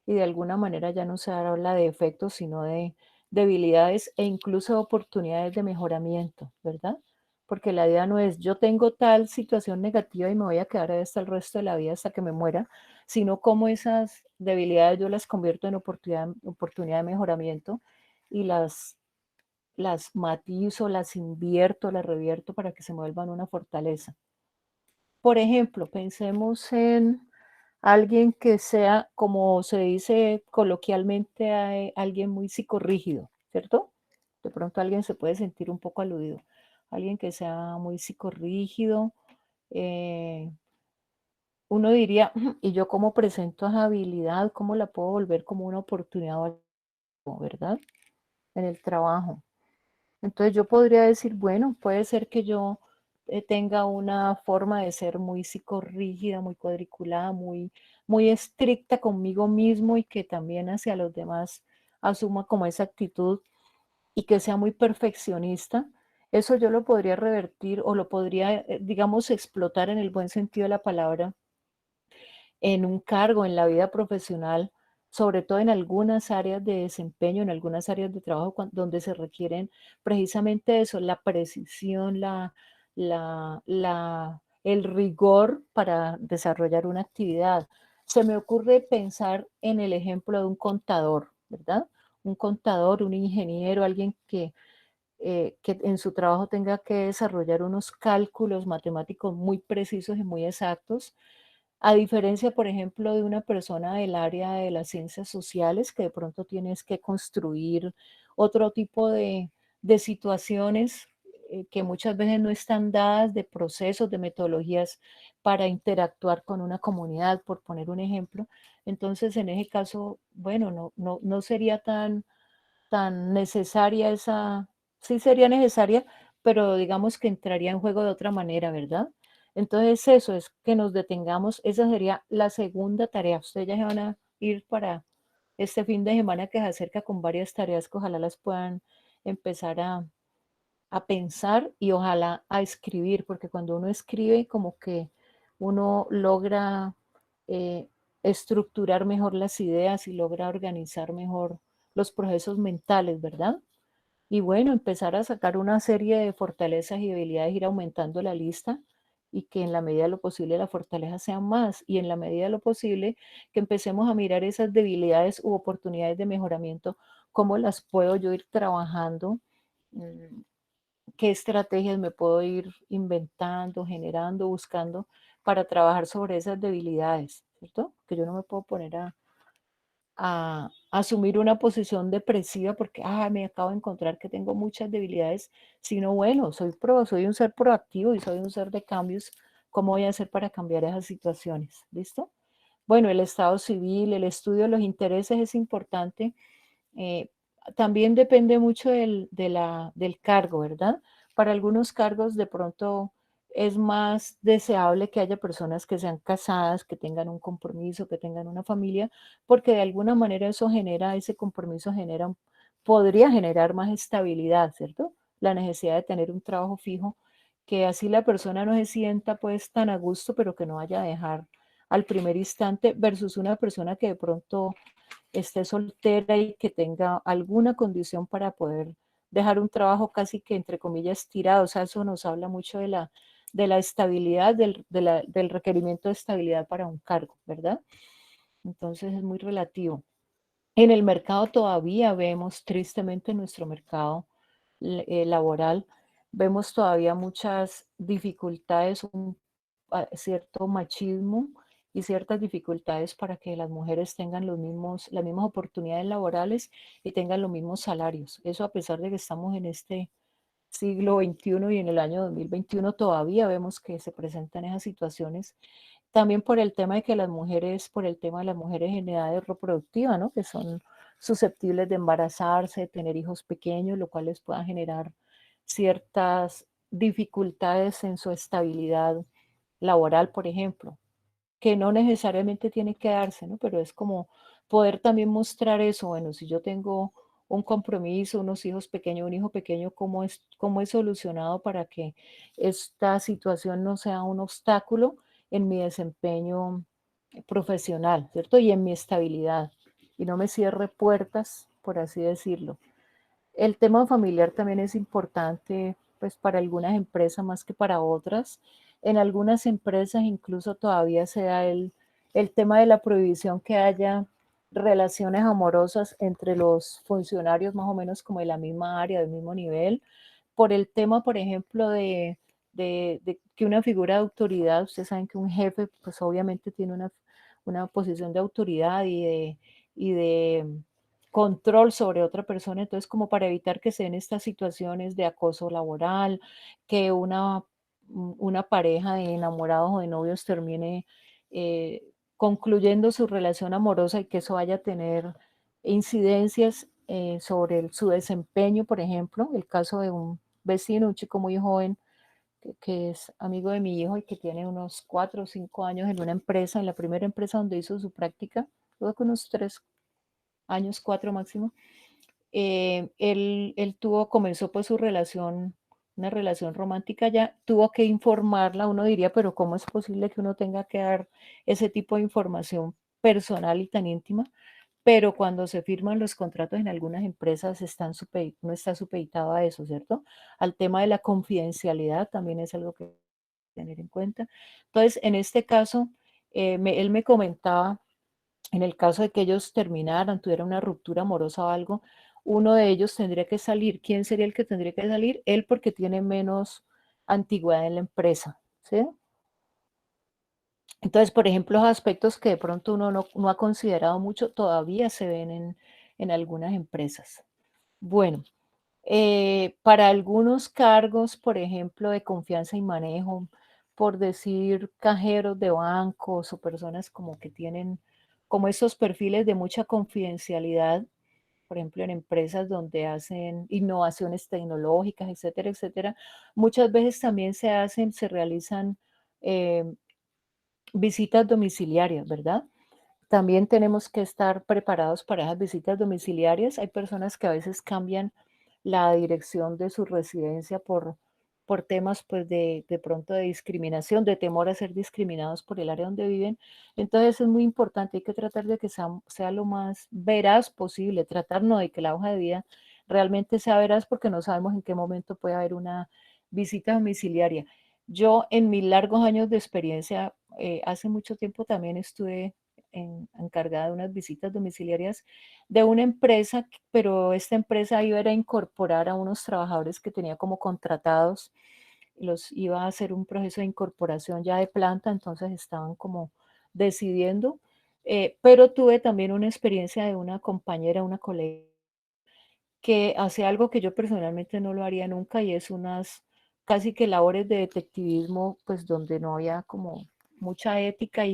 y de alguna manera ya no se habla de defectos, sino de debilidades e incluso oportunidades de mejoramiento, ¿verdad? Porque la idea no es yo tengo tal situación negativa y me voy a quedar ahí hasta el resto de la vida hasta que me muera, sino cómo esas debilidades yo las convierto en oportunidad de mejoramiento y las matizo, las invierto, las revierto para que se vuelvan una fortaleza. Por ejemplo, pensemos en alguien que sea, como se dice coloquialmente, alguien muy psicorrígido, ¿cierto? De pronto alguien se puede sentir un poco aludido. Alguien que sea muy psicorrígido. eh, Uno diría, ¿y yo cómo presento esa habilidad? ¿Cómo la puedo volver como una oportunidad, o algo, verdad? En el trabajo. Entonces yo podría decir, bueno, puede ser que yo tenga una forma de ser muy psicorrígida, muy cuadriculada, muy estricta conmigo mismo y que también hacia los demás asuma como esa actitud y que sea muy perfeccionista. Eso yo lo podría revertir o lo podría, digamos, explotar en el buen sentido de la palabra en un cargo en la vida profesional, sobre todo en algunas áreas de desempeño, en algunas áreas de trabajo donde se requieren precisamente eso, la precisión, el rigor para desarrollar una actividad. Se me ocurre pensar en el ejemplo de un contador, ¿verdad? Un contador, un ingeniero, alguien que en su trabajo tenga que desarrollar unos cálculos matemáticos muy precisos y muy exactos, a diferencia, por ejemplo, de una persona del área de las ciencias sociales, que de pronto tienes que construir otro tipo de situaciones que muchas veces no están dadas, de procesos, de metodologías para interactuar con una comunidad, por poner un ejemplo. Entonces, en ese caso, bueno, no sería tan necesaria esa, sí sería necesaria, pero digamos que entraría en juego de otra manera, ¿verdad? Entonces eso es que nos detengamos, esa sería la segunda tarea. Ustedes ya se van a ir para este fin de semana que se acerca con varias tareas que ojalá las puedan empezar a pensar y ojalá a escribir, porque cuando uno escribe como que uno logra eh, estructurar mejor las ideas y logra organizar mejor los procesos mentales, ¿verdad? Y bueno, empezar a sacar una serie de fortalezas y debilidades, ir aumentando la lista y que en la medida de lo posible las fortalezas sean más y en la medida de lo posible que empecemos a mirar esas debilidades u oportunidades de mejoramiento, cómo las puedo yo ir trabajando, mm, qué estrategias me puedo ir inventando, generando, buscando para trabajar sobre esas debilidades, ¿cierto? Que yo no me puedo poner a asumir una posición depresiva porque, me acabo de encontrar que tengo muchas debilidades, sino bueno, soy un ser proactivo y soy un ser de cambios. ¿Cómo voy a hacer para cambiar esas situaciones? ¿Listo? bueno, el estado civil, el estudio de los intereses es importante. Eh, También depende mucho del cargo, ¿verdad? Para algunos cargos de pronto es más deseable que haya personas que sean casadas, que tengan un compromiso, que tengan una familia, porque de alguna manera eso genera, ese compromiso genera, podría generar más estabilidad, ¿cierto? La necesidad de tener un trabajo fijo, que así la persona no se sienta pues tan a gusto, pero que no vaya a dejar al primer instante, versus una persona que de pronto esté soltera y que tenga alguna condición para poder dejar un trabajo casi que entre comillas tirado. O sea, eso nos habla mucho de la estabilidad, del requerimiento de estabilidad para un cargo, ¿verdad? Entonces es muy relativo. En el mercado todavía vemos, tristemente en nuestro mercado laboral, vemos todavía muchas dificultades, cierto machismo y ciertas dificultades para que las mujeres tengan las mismas oportunidades laborales y tengan los mismos salarios. Eso a pesar de que estamos en este siglo XXI y en el año 2021 todavía vemos que se presentan esas situaciones, también por el tema de que las mujeres, por el tema de las mujeres en edad reproductiva, ¿no? Que son susceptibles de embarazarse, de tener hijos pequeños, lo cual les pueda generar ciertas dificultades en su estabilidad laboral, por ejemplo, que no necesariamente tiene que darse, ¿no? Pero es como poder también mostrar eso, bueno, si yo tengo un compromiso, unos hijos pequeños, un hijo pequeño, cómo es solucionado para que esta situación no sea un obstáculo en mi desempeño profesional, ¿cierto? Y en mi estabilidad, y no me cierre puertas, por así decirlo. El tema familiar también es importante, pues para algunas empresas más que para otras. En algunas empresas incluso todavía se da el tema de la prohibición que haya relaciones amorosas entre los funcionarios más o menos como de la misma área, del mismo nivel, por el tema, por ejemplo, de que una figura de autoridad, ustedes saben que un jefe, pues obviamente tiene una posición de autoridad y de control sobre otra persona, entonces como para evitar que se den estas situaciones de acoso laboral, que una pareja de enamorados o de novios termine eh, concluyendo su relación amorosa y que eso vaya a tener incidencias sobre su desempeño, por ejemplo, el caso de un vecino, un chico muy joven que es amigo de mi hijo y que tiene unos 4 o 5 años en una empresa, en la primera empresa donde hizo su práctica, luego con unos 3 años, 4 máximo, él comenzó pues su relación, una relación romántica ya, tuvo que informarla, uno diría, pero ¿cómo es posible que uno tenga que dar ese tipo de información personal y tan íntima? Pero cuando se firman los contratos en algunas empresas no está supeditado a eso, ¿cierto? Al tema de la confidencialidad también es algo que tener en cuenta. Entonces, en este caso, él me comentaba, en el caso de que ellos terminaran, tuvieran una ruptura amorosa o algo, uno de ellos tendría que salir. ¿Quién sería el que tendría que salir? Él, porque tiene menos antigüedad en la empresa, ¿sí? Entonces, por ejemplo, los aspectos que de pronto uno no ha considerado mucho todavía se ven en algunas empresas. Bueno, para algunos cargos, por ejemplo, de confianza y manejo, por decir cajeros de bancos o personas como que tienen como esos perfiles de mucha confidencialidad, por ejemplo, en empresas donde hacen innovaciones tecnológicas, etcétera, etcétera, muchas veces también se realizan eh, visitas domiciliarias, ¿verdad? También tenemos que estar preparados para esas visitas domiciliarias. Hay personas que a veces cambian la dirección de su residencia por temas, pues, de pronto de discriminación, de temor a ser discriminados por el área donde viven. Entonces es muy importante, hay que tratar de que sea lo más veraz posible, tratar no de que la hoja de vida realmente sea veraz porque no sabemos en qué momento puede haber una visita domiciliaria. Yo en mis largos años de experiencia, hace mucho tiempo también estuve encargada de unas visitas domiciliarias de una empresa, pero esta empresa iba a incorporar a unos trabajadores que tenía como contratados, los iba a hacer un proceso de incorporación ya de planta, entonces estaban como decidiendo, pero tuve también una experiencia de una compañera, una colega, que hace algo que yo personalmente no lo haría nunca y es unas casi que labores de detectivismo, pues donde no había como mucha ética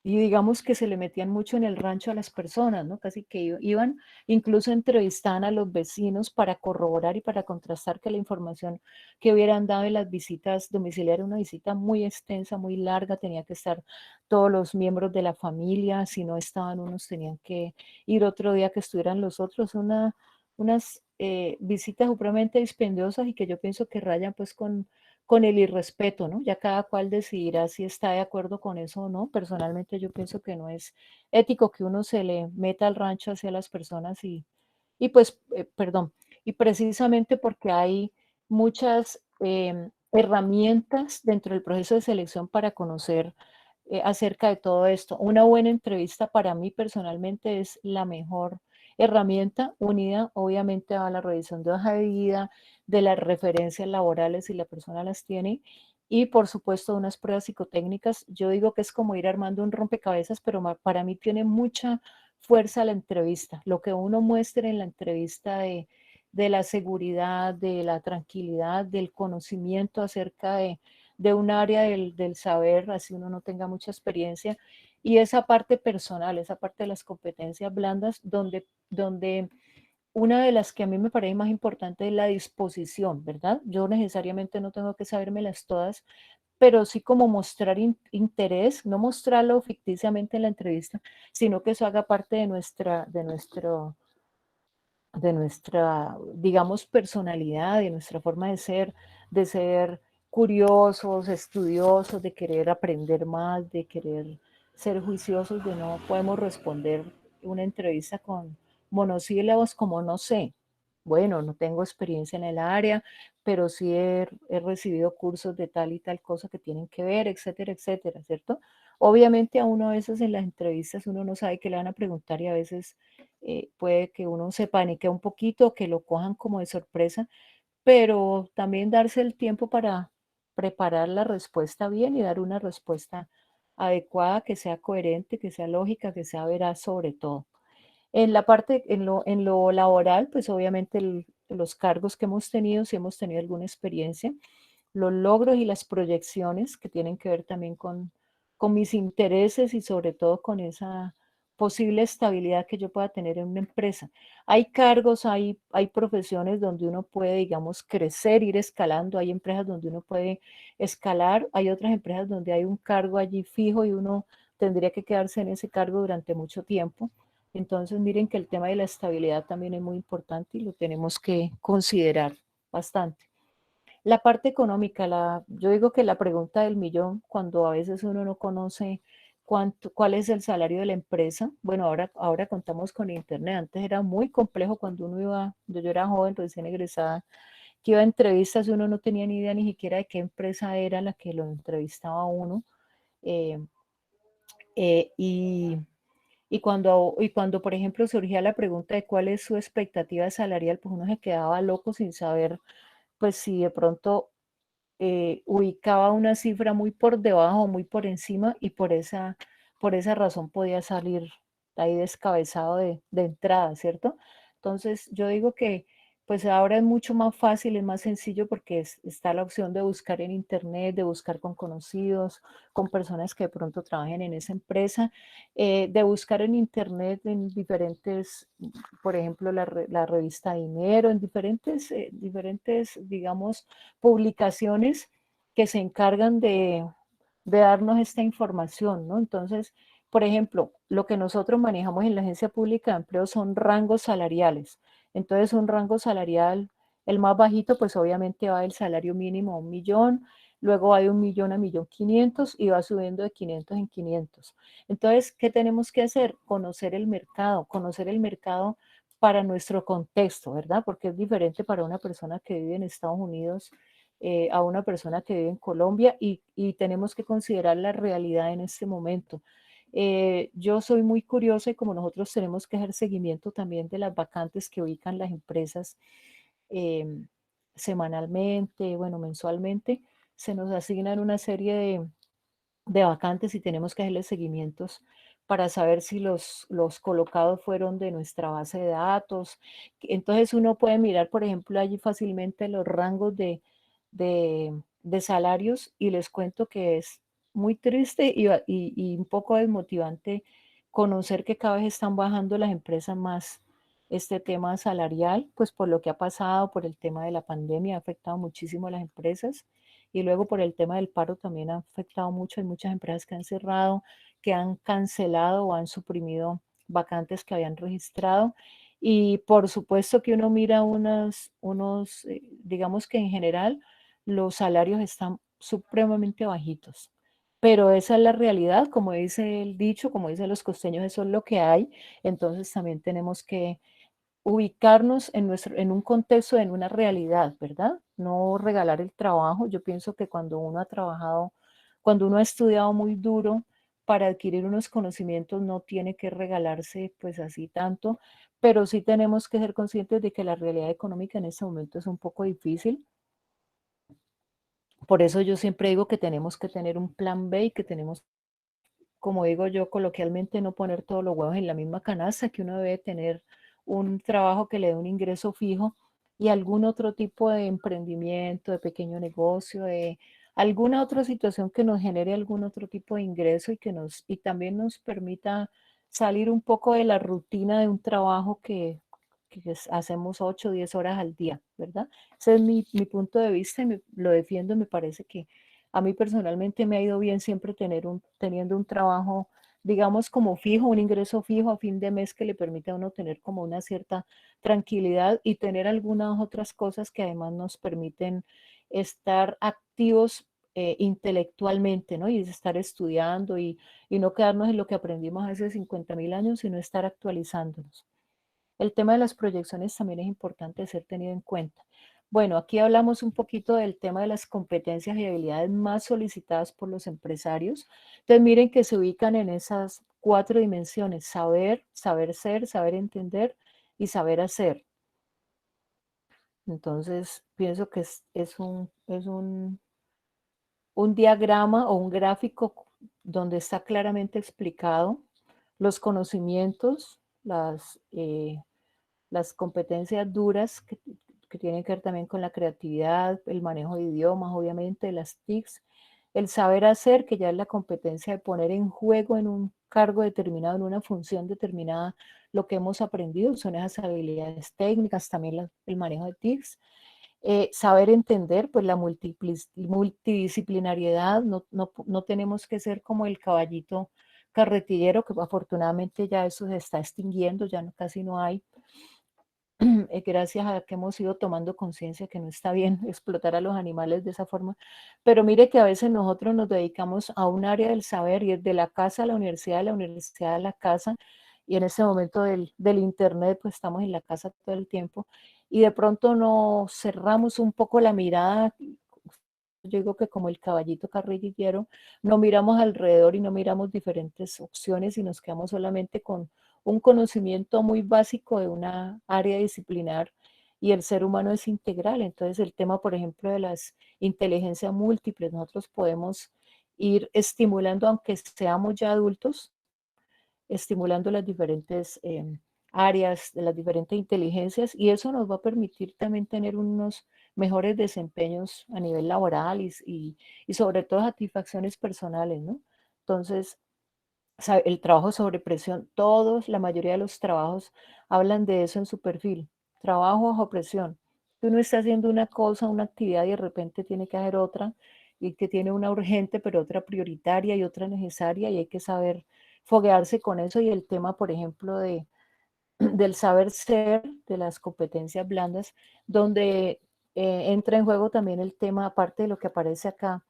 y digamos que se le metían mucho en el rancho a las personas, ¿no? Casi que iban, incluso entrevistaban a los vecinos para corroborar y para contrastar que la información que hubieran dado en las visitas domiciliarias, una visita muy extensa, muy larga, tenía que estar todos los miembros de la familia, si no estaban unos tenían que ir otro día que estuvieran los otros, unas visitas supremamente dispendiosas y que yo pienso que rayan pues con el irrespeto, ¿no? Ya cada cual decidirá si está de acuerdo con eso o no. Personalmente yo pienso que no es ético que uno se le meta al rancho hacia las personas y pues, perdón, y precisamente porque hay muchas herramientas dentro del proceso de selección para conocer acerca de todo esto. Una buena entrevista para mí personalmente es la mejor herramienta unida obviamente a la revisión de hoja de vida, de las referencias laborales si la persona las tiene y por supuesto unas pruebas psicotécnicas. Yo digo que es como ir armando un rompecabezas, pero para mí tiene mucha fuerza la entrevista. Lo que uno muestre en la entrevista de la seguridad, de la tranquilidad, del conocimiento acerca de un área del saber, así uno no tenga mucha experiencia, y esa parte personal, esa parte de las competencias blandas, donde una de las que a mí me parece más importante es la disposición, ¿verdad? Yo necesariamente no tengo que sabérmelas todas, pero sí como mostrar interés, no mostrarlo ficticiamente en la entrevista, sino que eso haga parte de nuestra, digamos, personalidad, de nuestra forma de ser curiosos, estudiosos, de querer aprender más, de querer ser juiciosos, de no podemos responder una entrevista con monosílabos como no sé. Bueno, no tengo experiencia en el área, pero sí he recibido cursos de tal y tal cosa que tienen que ver, etcétera, etcétera, ¿cierto? Obviamente a uno a veces en las entrevistas uno no sabe qué le van a preguntar y a veces puede que uno se panique un poquito, que lo cojan como de sorpresa, pero también darse el tiempo para preparar la respuesta bien y dar una respuesta adecuada, que sea coherente, que sea lógica, que sea veraz sobre todo. En lo laboral, pues obviamente los cargos que hemos tenido, si hemos tenido alguna experiencia, los logros y las proyecciones que tienen que ver también con mis intereses y sobre todo con esa posible estabilidad que yo pueda tener en una empresa. Hay cargos, hay profesiones donde uno puede, digamos, crecer, ir escalando, hay empresas donde uno puede escalar, hay otras empresas donde hay un cargo allí fijo y uno tendría que quedarse en ese cargo durante mucho tiempo. Entonces, miren que el tema de la estabilidad también es muy importante y lo tenemos que considerar bastante. La parte económica, yo digo que la pregunta del millón, cuando a veces uno no conoce cuál es el salario de la empresa, bueno, ahora contamos con internet, antes era muy complejo cuando cuando yo era joven, recién egresada, que iba a entrevistas y uno no tenía ni idea ni siquiera de qué empresa era la que lo entrevistaba a uno. eh, eh, y, y cuando, por ejemplo, surgía la pregunta de cuál es su expectativa salarial, pues uno se quedaba loco sin saber, pues si de pronto ubicaba una cifra muy por debajo, muy por encima, y por esa razón podía salir ahí descabezado de entrada, ¿cierto? Entonces, yo digo que pues ahora es mucho más fácil, es más sencillo porque está la opción de buscar en internet, de buscar con conocidos, con personas que de pronto trabajen en esa empresa, de buscar en internet en diferentes, por ejemplo, la revista Dinero, en diferentes, digamos, publicaciones que se encargan de darnos esta información, ¿no? Entonces, por ejemplo, lo que nosotros manejamos en la Agencia Pública de Empleo son rangos salariales. Entonces, un rango salarial, el más bajito, pues obviamente va del salario mínimo a 1.000.000, luego va de 1.000.000 a 1.500.000 y va subiendo de 500 en 500. Entonces, ¿qué tenemos que hacer? Conocer el mercado para nuestro contexto, ¿verdad? Porque es diferente para una persona que vive en Estados Unidos a una persona que vive en Colombia y tenemos que considerar la realidad en este momento. Yo soy muy curiosa y como nosotros tenemos que hacer seguimiento también de las vacantes que ubican las empresas eh, semanalmente, bueno, mensualmente, se nos asignan una serie de vacantes y tenemos que hacerle seguimientos para saber si los colocados fueron de nuestra base de datos. Entonces uno puede mirar, por ejemplo, allí fácilmente los rangos de salarios y les cuento que es muy triste y un poco desmotivante conocer que cada vez están bajando las empresas más este tema salarial, pues por lo que ha pasado, por el tema de la pandemia, ha afectado muchísimo a las empresas y luego por el tema del paro también ha afectado mucho. Hay muchas empresas que han cerrado, que han cancelado o han suprimido vacantes que habían registrado. Y por supuesto que uno mira digamos que en general los salarios están supremamente bajitos. Pero esa es la realidad, como dice el dicho, como dicen los costeños, eso es lo que hay. Entonces también tenemos que ubicarnos en un contexto, en una realidad, ¿verdad? No regalar el trabajo. Yo pienso que cuando uno ha trabajado, cuando uno ha estudiado muy duro para adquirir unos conocimientos, no tiene que regalarse pues así tanto, pero sí tenemos que ser conscientes de que la realidad económica en este momento es un poco difícil. Por eso yo siempre digo que tenemos que tener un plan B y que tenemos, como digo yo coloquialmente, no poner todos los huevos en la misma canasta, que uno debe tener un trabajo que le dé un ingreso fijo y algún otro tipo de emprendimiento, de pequeño negocio, de alguna otra situación que nos genere algún otro tipo de ingreso y también nos permita salir un poco de la rutina de un trabajo que hacemos 8 o 10 horas al día, ¿verdad? Ese es mi punto de vista y lo defiendo. Me parece que a mí personalmente me ha ido bien siempre teniendo un trabajo, digamos, como fijo, un ingreso fijo a fin de mes que le permite a uno tener como una cierta tranquilidad y tener algunas otras cosas que además nos permiten estar activos intelectualmente, ¿no? Y estar estudiando y no quedarnos en lo que aprendimos hace 50.000 años, sino estar actualizándonos. El tema de las proyecciones también es importante ser tenido en cuenta. Bueno, aquí hablamos un poquito del tema de las competencias y habilidades más solicitadas por los empresarios. Entonces, miren que se ubican en esas 4 dimensiones: saber, saber ser, saber entender y saber hacer. Entonces, pienso que es un diagrama o un gráfico donde está claramente explicado los conocimientos, las competencias duras que tienen que ver también con la creatividad, el manejo de idiomas, obviamente, las TICs, el saber hacer, que ya es la competencia de poner en juego en un cargo determinado, en una función determinada, lo que hemos aprendido, son esas habilidades técnicas, también el manejo de TICs. Saber entender, pues la multidisciplinariedad, no tenemos que ser como el caballito carretillero, que afortunadamente ya eso se está extinguiendo, ya casi no hay, gracias a que hemos ido tomando conciencia que no está bien explotar a los animales de esa forma. Pero mire que a veces nosotros nos dedicamos a un área del saber y es de la casa a la universidad, de la universidad a la casa, y en ese momento del internet, pues estamos en la casa todo el tiempo, y de pronto nos cerramos un poco la mirada. Yo digo que como el caballito carrillero, no miramos alrededor y no miramos diferentes opciones y nos quedamos solamente con un conocimiento muy básico de una área disciplinar, y el ser humano es integral. Entonces el tema, por ejemplo, de las inteligencias múltiples, nosotros podemos ir estimulando, aunque seamos ya adultos, estimulando las diferentes áreas de las diferentes inteligencias, y eso nos va a permitir también tener unos mejores desempeños a nivel laboral y sobre todo satisfacciones personales, ¿no? Entonces, el trabajo sobre presión, la mayoría de los trabajos hablan de eso en su perfil: trabajo bajo presión. Que uno está haciendo una cosa, una actividad, y de repente tiene que hacer otra, y que tiene una urgente, pero otra prioritaria y otra necesaria, y hay que saber foguearse con eso. Y el tema, por ejemplo, del saber ser, de las competencias blandas, donde entra en juego también el tema, aparte de lo que aparece acá,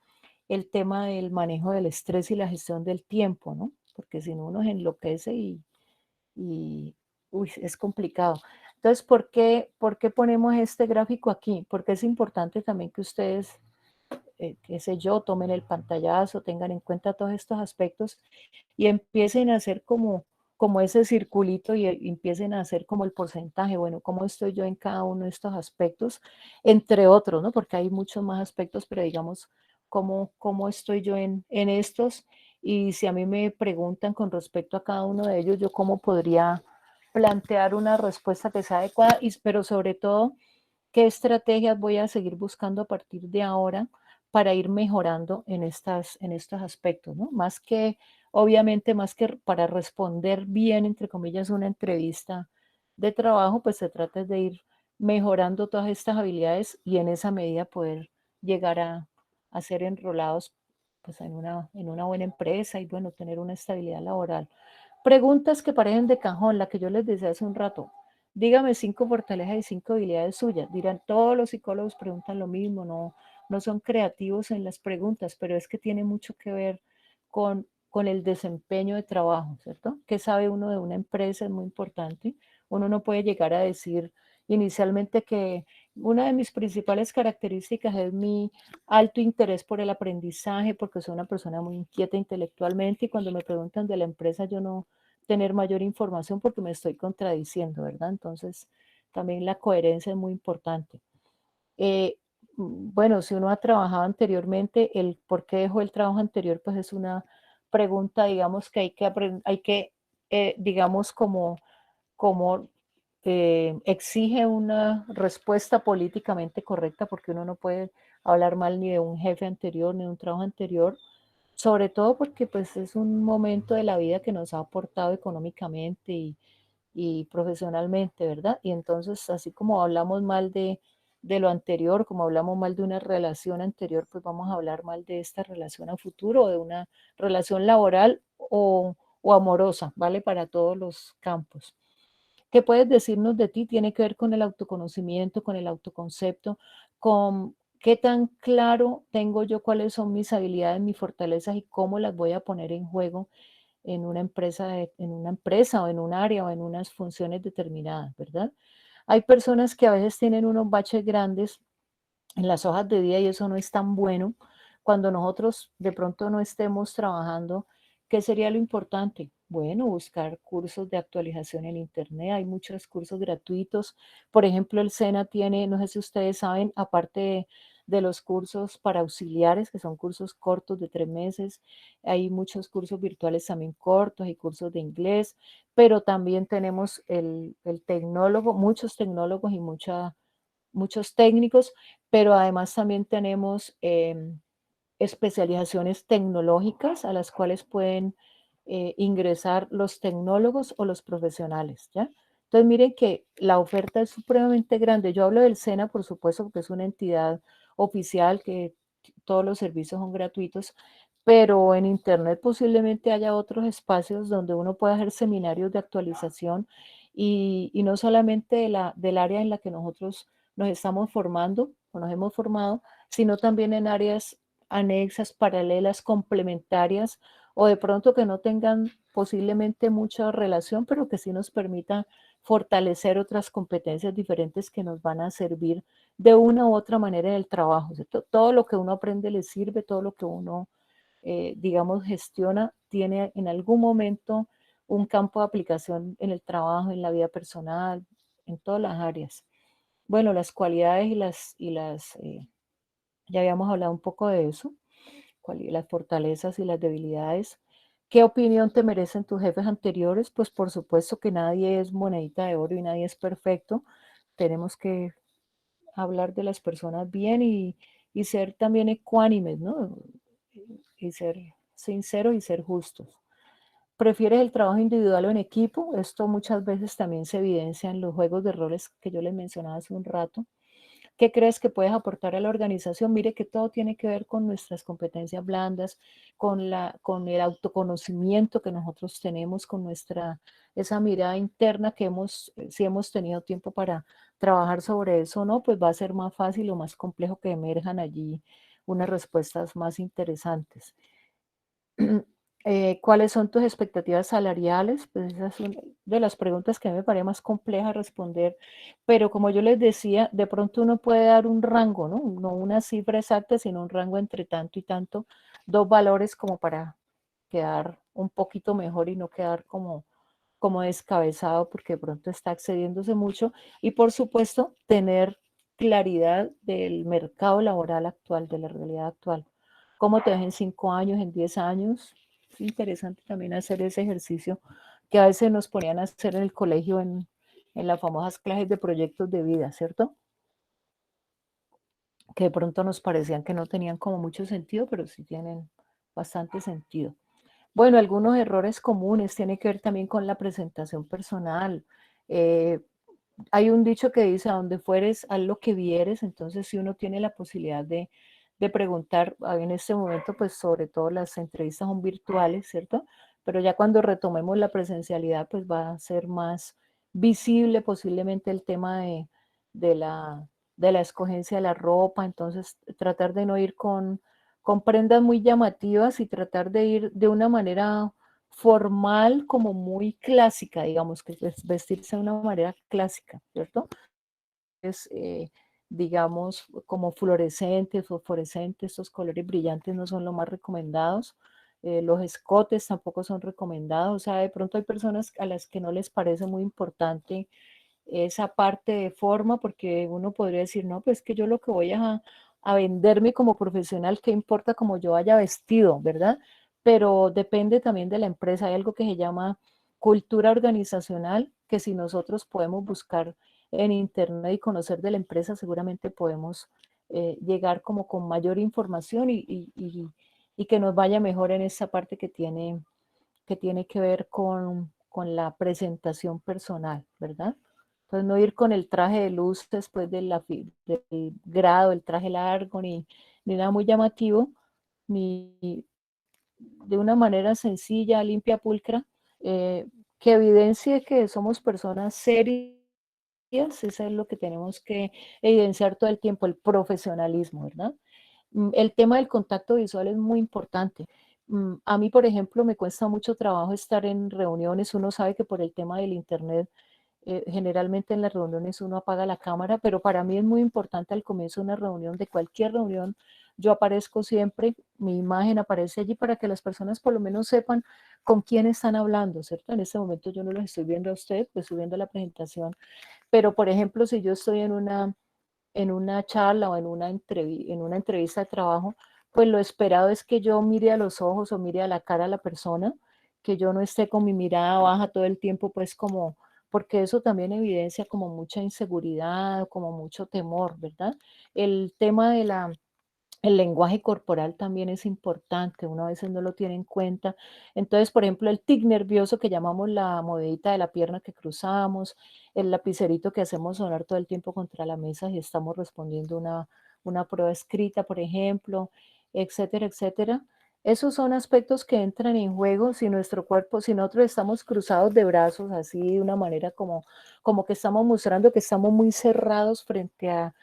el tema del manejo del estrés y la gestión del tiempo, ¿no? Porque si no, uno se enloquece y uy, es complicado. Entonces, ¿por qué ponemos este gráfico aquí? Porque es importante también que ustedes, qué sé yo, tomen el pantallazo, tengan en cuenta todos estos aspectos y empiecen a hacer como ese circulito y empiecen a hacer como el porcentaje. Bueno, ¿cómo estoy yo en cada uno de estos aspectos? Entre otros, ¿no? Porque hay muchos más aspectos, pero digamos, ¿cómo estoy yo en estos? Y si a mí me preguntan con respecto a cada uno de ellos, yo cómo podría plantear una respuesta que sea adecuada, pero sobre todo, qué estrategias voy a seguir buscando a partir de ahora para ir mejorando en estos aspectos, ¿no? Más que, obviamente, más que para responder bien, entre comillas, una entrevista de trabajo, pues se trata de ir mejorando todas estas habilidades y en esa medida poder llegar a ser enrolados pues en una buena empresa y bueno, tener una estabilidad laboral. Preguntas que parecen de cajón, la que yo les decía hace un rato. Dígame 5 fortalezas y 5 habilidades suyas. Dirán, todos los psicólogos preguntan lo mismo, no son creativos en las preguntas, pero es que tiene mucho que ver con el desempeño de trabajo, ¿cierto? ¿Qué sabe uno de una empresa? Es muy importante. Uno no puede llegar a decir inicialmente que una de mis principales características es mi alto interés por el aprendizaje, porque soy una persona muy inquieta intelectualmente y cuando me preguntan de la empresa yo no tener mayor información porque me estoy contradiciendo, ¿verdad? Entonces, también la coherencia es muy importante. Eh, bueno, si uno ha trabajado anteriormente, el por qué dejó el trabajo anterior, pues es una pregunta, digamos, que hay que digamos, como exige una respuesta políticamente correcta, porque uno no puede hablar mal ni de un jefe anterior, ni de un trabajo anterior, sobre todo porque pues es un momento de la vida que nos ha aportado económicamente y profesionalmente, ¿verdad? Y entonces, así como hablamos mal de lo anterior, como hablamos mal de una relación anterior, pues vamos a hablar mal de esta relación a futuro, o de una relación laboral o amorosa, ¿vale? Para todos los campos. ¿Qué puedes decirnos de ti? Tiene que ver con el autoconocimiento, con el autoconcepto, con qué tan claro tengo yo cuáles son mis habilidades, mis fortalezas y cómo las voy a poner en juego en una empresa o en un área o en unas funciones determinadas, ¿verdad? Hay personas que a veces tienen unos baches grandes en las hojas de vida y eso no es tan bueno. Cuando nosotros de pronto no estemos trabajando, ¿qué sería lo importante? Bueno, buscar cursos de actualización en Internet. Hay muchos cursos gratuitos. Por ejemplo, el SENA tiene, no sé si ustedes saben, aparte de los cursos para auxiliares, que son cursos cortos de 3 meses, hay muchos cursos virtuales también cortos y cursos de inglés, pero también tenemos el tecnólogo, muchos tecnólogos y muchos técnicos, pero además también tenemos especializaciones tecnológicas a las cuales pueden ingresar los tecnólogos o los profesionales, ¿ya? Entonces, miren que la oferta es supremamente grande. Yo hablo del SENA, por supuesto, porque es una entidad oficial que todos los servicios son gratuitos, pero en Internet posiblemente haya otros espacios donde uno pueda hacer seminarios de actualización y no solamente del área en la que nosotros nos estamos formando o nos hemos formado, sino también en áreas anexas, paralelas, complementarias o de pronto que no tengan posiblemente mucha relación, pero que sí nos permitan fortalecer otras competencias diferentes que nos van a servir de una u otra manera en el trabajo. ¿Cierto? Todo lo que uno aprende le sirve, todo lo que uno, digamos, gestiona, tiene en algún momento un campo de aplicación en el trabajo, en la vida personal, en todas las áreas. Bueno, las cualidades ya habíamos hablado un poco de eso, las fortalezas y las debilidades. ¿Qué opinión te merecen tus jefes anteriores? Pues por supuesto que nadie es monedita de oro y nadie es perfecto. Tenemos que hablar de las personas bien y ser también ecuánimes, ¿no? Y ser sinceros y ser justos. ¿Prefieres el trabajo individual o en equipo? Esto muchas veces también se evidencia en los juegos de roles que yo les mencionaba hace un rato. ¿Qué crees que puedes aportar a la organización? Mire que todo tiene que ver con nuestras competencias blandas, con el autoconocimiento que nosotros tenemos, con esa mirada interna que si hemos tenido tiempo para trabajar sobre eso o no, pues va a ser más fácil o más complejo que emerjan allí unas respuestas más interesantes. ¿Cuáles son tus expectativas salariales? Pues esa es una de las preguntas que a mí me parece más compleja responder, pero como yo les decía, de pronto uno puede dar un rango, ¿no? No una cifra exacta, sino un rango entre tanto y tanto, dos valores como para quedar un poquito mejor y no quedar como descabezado porque de pronto está excediéndose mucho y por supuesto tener claridad del mercado laboral actual, de la realidad actual. ¿Cómo te ves en 5 años, en 10 años? Es interesante también hacer ese ejercicio que a veces nos ponían a hacer en el colegio en las famosas clases de proyectos de vida, ¿cierto? que de pronto nos parecían que no tenían como mucho sentido, pero sí tienen bastante sentido. Bueno, algunos errores comunes tienen que ver también con la presentación personal. Eh, Hay un dicho que dice, a donde fueres, haz lo que vieres. Entonces, si uno tiene la posibilidad de preguntar, en este momento, pues sobre todo las entrevistas son virtuales, ¿cierto? Pero ya cuando retomemos la presencialidad, pues va a ser más visible posiblemente el tema de la, de la escogencia de la ropa. Entonces, tratar de no ir con prendas muy llamativas y tratar de ir de una manera formal como muy clásica, digamos, que es vestirse de una manera clásica, ¿cierto? Es, digamos, como fluorescentes, fosforescentes, estos colores brillantes no son los más recomendados. Los escotes tampoco son recomendados. O sea, de pronto hay personas a las que no les parece muy importante esa parte de forma, porque uno podría decir, no, pues que yo lo que voy a venderme como profesional, ¿qué importa cómo yo haya vestido, verdad? Pero depende también de la empresa. Hay algo que se llama cultura organizacional, que si nosotros podemos buscar en internet y conocer de la empresa, seguramente podemos llegar como con mayor información y que nos vaya mejor en esa parte que tiene que ver con la presentación personal, ¿verdad? Entonces no ir con el traje de luz después de del grado, el traje largo, ni nada muy llamativo, ni de una manera sencilla, limpia, pulcra, eh, que evidencie que somos personas serias. Eso es lo que tenemos que evidenciar todo el tiempo, el profesionalismo, ¿verdad? El tema del contacto visual es muy importante. A mí, por ejemplo, me cuesta mucho trabajo estar en reuniones. Uno sabe que por el tema del Internet, generalmente en las reuniones uno apaga la cámara, pero para mí es muy importante al comienzo de una reunión, de cualquier reunión, yo aparezco siempre, mi imagen aparece allí para que las personas por lo menos sepan con quién están hablando, ¿cierto? En este momento yo no los estoy viendo a usted, pues estoy viendo la presentación, pero por ejemplo, si yo estoy en una charla o en una entrevista de trabajo, pues lo esperado es que yo mire a los ojos o mire a la cara a la persona, que yo no esté con mi mirada baja todo el tiempo, pues como, porque eso también evidencia como mucha inseguridad, como mucho temor, ¿verdad? El tema de el lenguaje corporal también es importante, uno a veces no lo tiene en cuenta. Entonces, por ejemplo, el tic nervioso que llamamos la movedita de la pierna que cruzamos, el lapicerito que hacemos sonar todo el tiempo contra la mesa y estamos respondiendo una prueba escrita, por ejemplo, etcétera, etcétera. Esos son aspectos que entran en juego si nuestro cuerpo, si nosotros estamos cruzados de brazos, así de una manera como que estamos mostrando que estamos muy cerrados frente a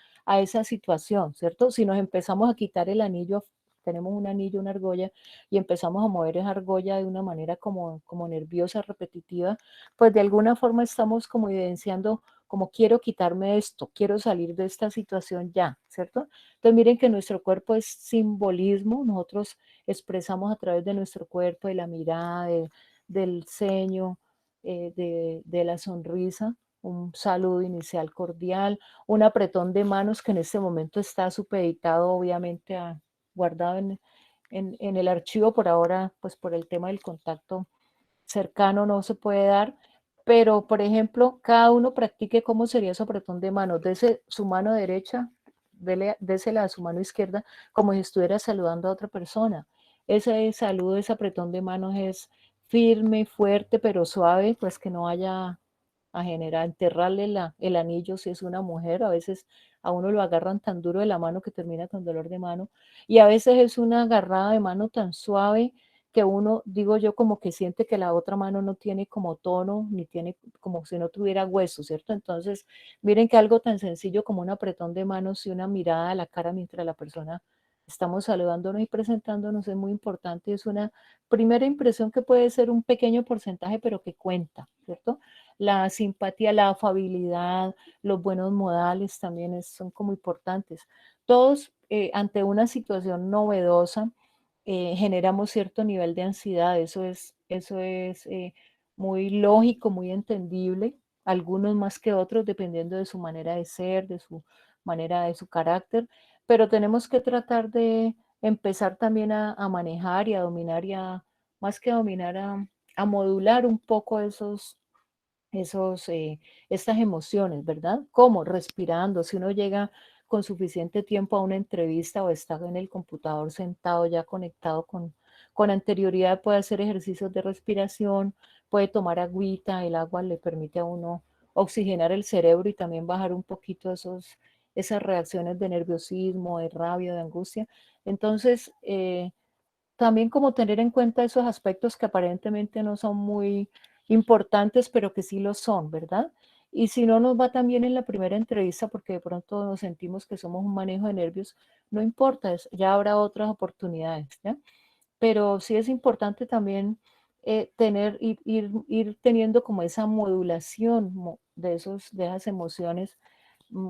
esa situación, ¿cierto? Si nos empezamos a quitar el anillo, tenemos un anillo, una argolla, y empezamos a mover esa argolla de una manera como nerviosa, repetitiva, pues de alguna forma estamos como evidenciando como quiero quitarme esto, quiero salir de esta situación ya, ¿cierto? Entonces miren que nuestro cuerpo es simbolismo, nosotros expresamos a través de nuestro cuerpo, de la mirada, del ceño, de la sonrisa, un saludo inicial cordial, un apretón de manos que en este momento está supeditado obviamente guardado en el archivo por ahora, pues por el tema del contacto cercano no se puede dar, pero por ejemplo, cada uno practique cómo sería su apretón de manos, dese su mano derecha, désela a su mano izquierda, como si estuviera saludando a otra persona. Ese saludo, ese apretón de manos es firme, fuerte, pero suave, pues que no vaya a generar, enterrarle el anillo si es una mujer, a veces a uno lo agarran tan duro de la mano que termina con dolor de mano, y a veces es una agarrada de mano tan suave que uno, digo yo, como que siente que la otra mano no tiene como tono, ni tiene como si no tuviera hueso, ¿cierto? Entonces, miren que algo tan sencillo como un apretón de manos y una mirada a la cara mientras la persona estamos saludándonos y presentándonos es muy importante, es una primera impresión que puede ser un pequeño porcentaje, pero que cuenta, ¿cierto? La simpatía, la afabilidad, los buenos modales también son como importantes. Todos ante una situación novedosa generamos cierto nivel de ansiedad, eso es muy lógico, muy entendible, algunos más que otros dependiendo de su manera de ser, de su manera, de su carácter, pero tenemos que tratar de empezar también a manejar y a dominar más que a dominar, a modular un poco estas emociones, ¿verdad? ¿Cómo? Respirando. Si uno llega con suficiente tiempo a una entrevista o está en el computador sentado ya conectado con anterioridad, puede hacer ejercicios de respiración, puede tomar agüita, el agua le permite a uno oxigenar el cerebro y también bajar un poquito esas reacciones de nerviosismo, de rabia, de angustia. Entonces, también como tener en cuenta esos aspectos que aparentemente no son muy importantes, pero que sí lo son, ¿verdad? Y si no nos va tan bien en la primera entrevista, porque de pronto nos sentimos que somos un manejo de nervios, no importa, ya habrá otras oportunidades, ¿ya? Pero sí es importante también ir teniendo como esa modulación de esas emociones,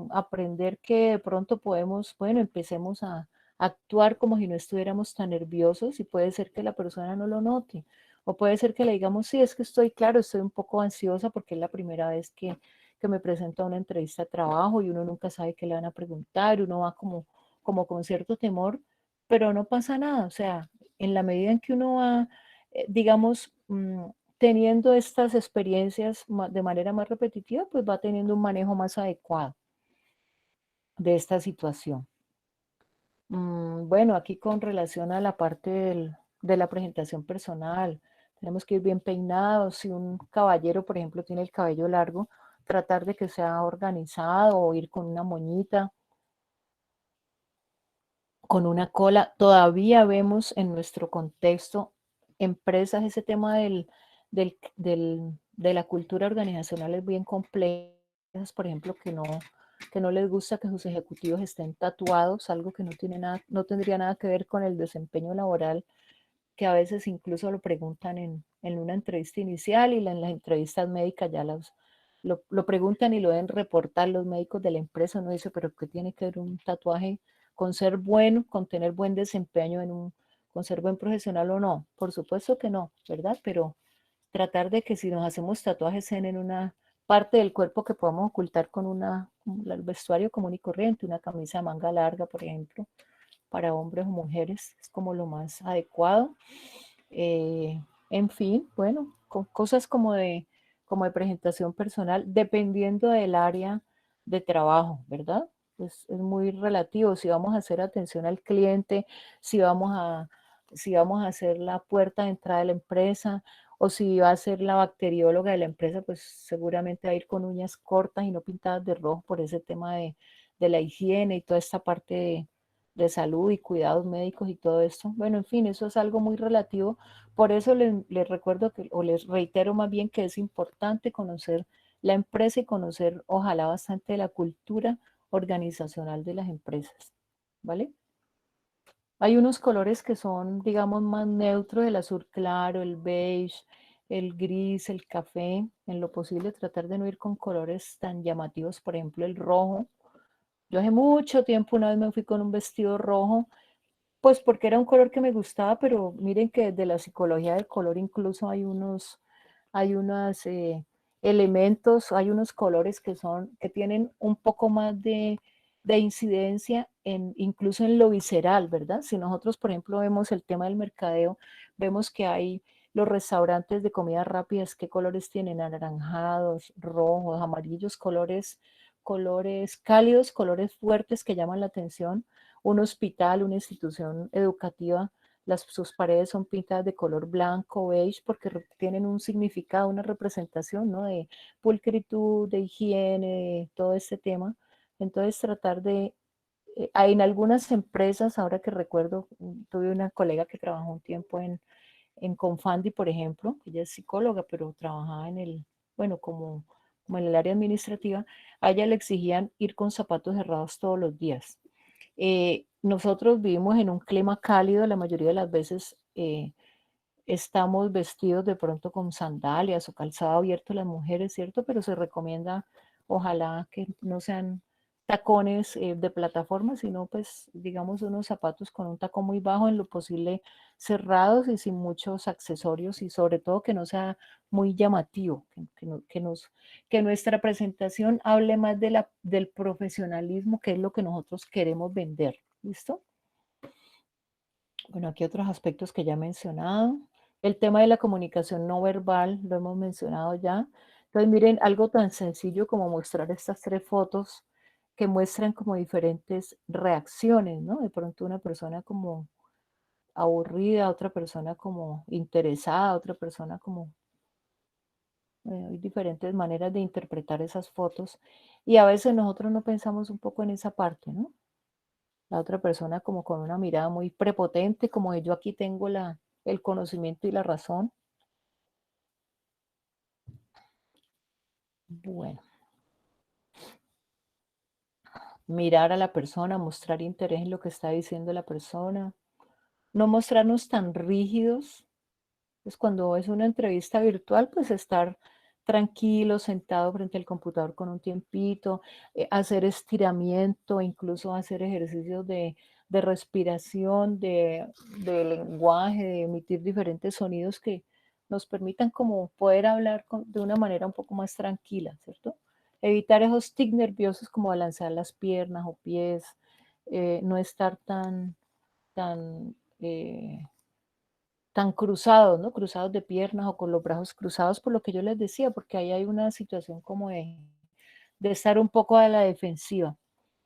aprender que de pronto podemos, bueno, empecemos a actuar como si no estuviéramos tan nerviosos y puede ser que la persona no lo note. O puede ser que le digamos, sí, es que estoy, claro, estoy un poco ansiosa porque es la primera vez que me presento a una entrevista de trabajo y uno nunca sabe qué le van a preguntar, uno va como con cierto temor, pero no pasa nada. O sea, en la medida en que uno va, digamos, teniendo estas experiencias de manera más repetitiva, pues va teniendo un manejo más adecuado de esta situación. Bueno, aquí con relación a la parte de la presentación personal, tenemos que ir bien peinados. Si un caballero, por ejemplo, tiene el cabello largo, tratar de que sea organizado o ir con una moñita, con una cola. Todavía vemos en nuestro contexto empresas, ese tema de la cultura organizacional es bien compleja, por ejemplo, que no les gusta que sus ejecutivos estén tatuados, algo que no tiene nada, no tendría nada que ver con el desempeño laboral, que a veces incluso lo preguntan en una entrevista inicial y en las entrevistas médicas ya lo preguntan y lo deben reportar los médicos de la empresa. Uno dice, pero ¿qué tiene que ver un tatuaje con ser bueno, con tener buen desempeño con ser buen profesional o no? Por supuesto que no, ¿verdad? Pero tratar de que si nos hacemos tatuajes sean en una parte del cuerpo que podamos ocultar con el vestuario común y corriente, una camisa de manga larga, por ejemplo, para hombres o mujeres, es como lo más adecuado. En fin, bueno, con cosas como de presentación personal, dependiendo del área de trabajo, ¿verdad? Es muy relativo. Si vamos a hacer atención al cliente, si vamos a, si vamos a hacer la puerta de entrada de la empresa o si va a ser la bacterióloga de la empresa, pues seguramente va a ir con uñas cortas y no pintadas de rojo por ese tema de la higiene y toda esta parte de salud y cuidados médicos y todo esto. Bueno, en fin, eso es algo muy relativo. Por eso les recuerdo o les reitero más bien que es importante conocer la empresa y conocer, ojalá, bastante de la cultura organizacional de las empresas, ¿vale? Hay unos colores que son, digamos, más neutros, el azul claro, el beige, el gris, el café. En lo posible tratar de no ir con colores tan llamativos, por ejemplo, el rojo. Yo hace mucho tiempo una vez me fui con un vestido rojo, pues porque era un color que me gustaba, pero miren que desde la psicología del color incluso hay unos elementos, hay unos colores que tienen un poco más de incidencia incluso en lo visceral, ¿verdad? Si nosotros, por ejemplo, vemos el tema del mercadeo, vemos que hay los restaurantes de comida rápidas, ¿qué colores tienen? Anaranjados, rojos, amarillos, colores cálidos, colores fuertes que llaman la atención. Un hospital, una institución educativa, sus paredes son pintadas de color blanco, beige, porque tienen un significado, una representación, ¿no? De pulcritud, de higiene, de todo este tema. Entonces tratar en algunas empresas, ahora que recuerdo, tuve una colega que trabajó un tiempo en Confandi, por ejemplo, ella es psicóloga, pero trabajaba bueno, como en el área administrativa, a ella le exigían ir con zapatos cerrados todos los días. Nosotros vivimos en un clima cálido, la mayoría de las veces estamos vestidos de pronto con sandalias o calzado abierto las mujeres, ¿cierto? Pero se recomienda, ojalá que no sean tacones de plataforma, sino pues digamos unos zapatos con un tacón muy bajo, en lo posible cerrados y sin muchos accesorios y sobre todo que no sea muy llamativo, que nuestra presentación hable más del profesionalismo, que es lo que nosotros queremos vender. ¿Listo? Bueno, aquí otros aspectos que ya he mencionado. El tema de la comunicación no verbal, lo hemos mencionado ya. Entonces, miren, algo tan sencillo como mostrar estas tres fotos que muestran como diferentes reacciones, ¿no? De pronto una persona como aburrida, otra persona como interesada, otra persona como hay diferentes maneras de interpretar esas fotos y a veces nosotros no pensamos un poco en esa parte, ¿no? La otra persona como con una mirada muy prepotente, como de yo aquí tengo el conocimiento y la razón. Bueno, mirar a la persona, mostrar interés en lo que está diciendo la persona, no mostrarnos tan rígidos. Pues cuando es una entrevista virtual, pues estar tranquilo, sentado frente al computador con un tiempito, hacer estiramiento, incluso hacer ejercicios de respiración, de lenguaje, de emitir diferentes sonidos que nos permitan como poder hablar de una manera un poco más tranquila, ¿cierto? Evitar esos tics nerviosos como balancear las piernas o pies, no estar tan tan cruzados, ¿no? Cruzados de piernas o con los brazos cruzados, por lo que yo les decía, porque ahí hay una situación como de estar un poco a la defensiva,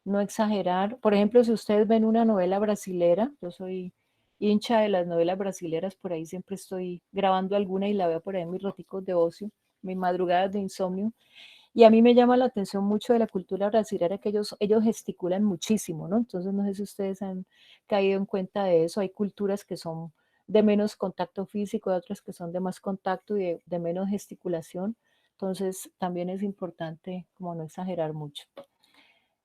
no exagerar. Por ejemplo, si ustedes ven una novela brasilera, yo soy hincha de las novelas brasileras, por ahí siempre estoy grabando alguna y la veo por ahí en mis raticos de ocio, mis madrugadas de insomnio, y a mí me llama la atención mucho de la cultura brasilera que ellos gesticulan muchísimo, ¿no? Entonces, no sé si ustedes han caído en cuenta de eso. Hay culturas que son de menos contacto físico, hay otras que son de más contacto y de menos gesticulación. Entonces, también es importante como no exagerar mucho.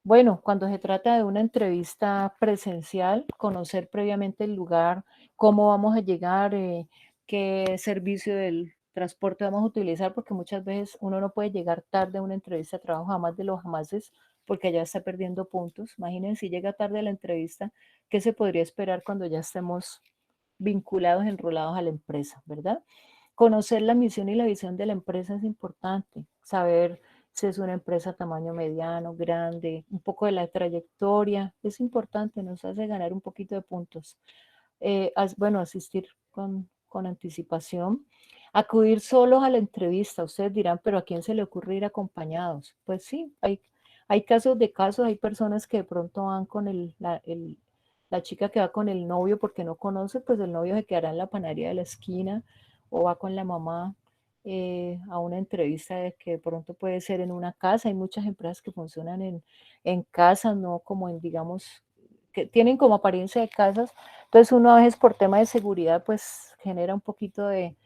Bueno, cuando se trata de una entrevista presencial, conocer previamente el lugar, cómo vamos a llegar, qué servicio del transporte vamos a utilizar, porque muchas veces uno no puede llegar tarde a una entrevista de trabajo, jamás de los jamases, porque allá está perdiendo puntos. Imagínense si llega tarde a la entrevista, ¿qué se podría esperar cuando ya estemos vinculados, enrolados a la empresa, verdad? Conocer la misión y la visión de la empresa es importante, saber si es una empresa tamaño mediano, grande, un poco de la trayectoria, es importante, nos hace ganar un poquito de puntos. Bueno, asistir con anticipación, acudir solos a la entrevista, ustedes dirán, pero ¿a quién se le ocurre ir acompañados? Pues sí, hay casos de casos, hay personas que de pronto van con la chica que va con el novio porque no conoce, pues el novio se quedará en la panadería de la esquina o va con la mamá a una entrevista de que de pronto puede ser en una casa. Hay muchas empresas que funcionan en casas, no como en, digamos, que tienen como apariencia de casas. Entonces uno a veces por tema de seguridad pues genera un poquito de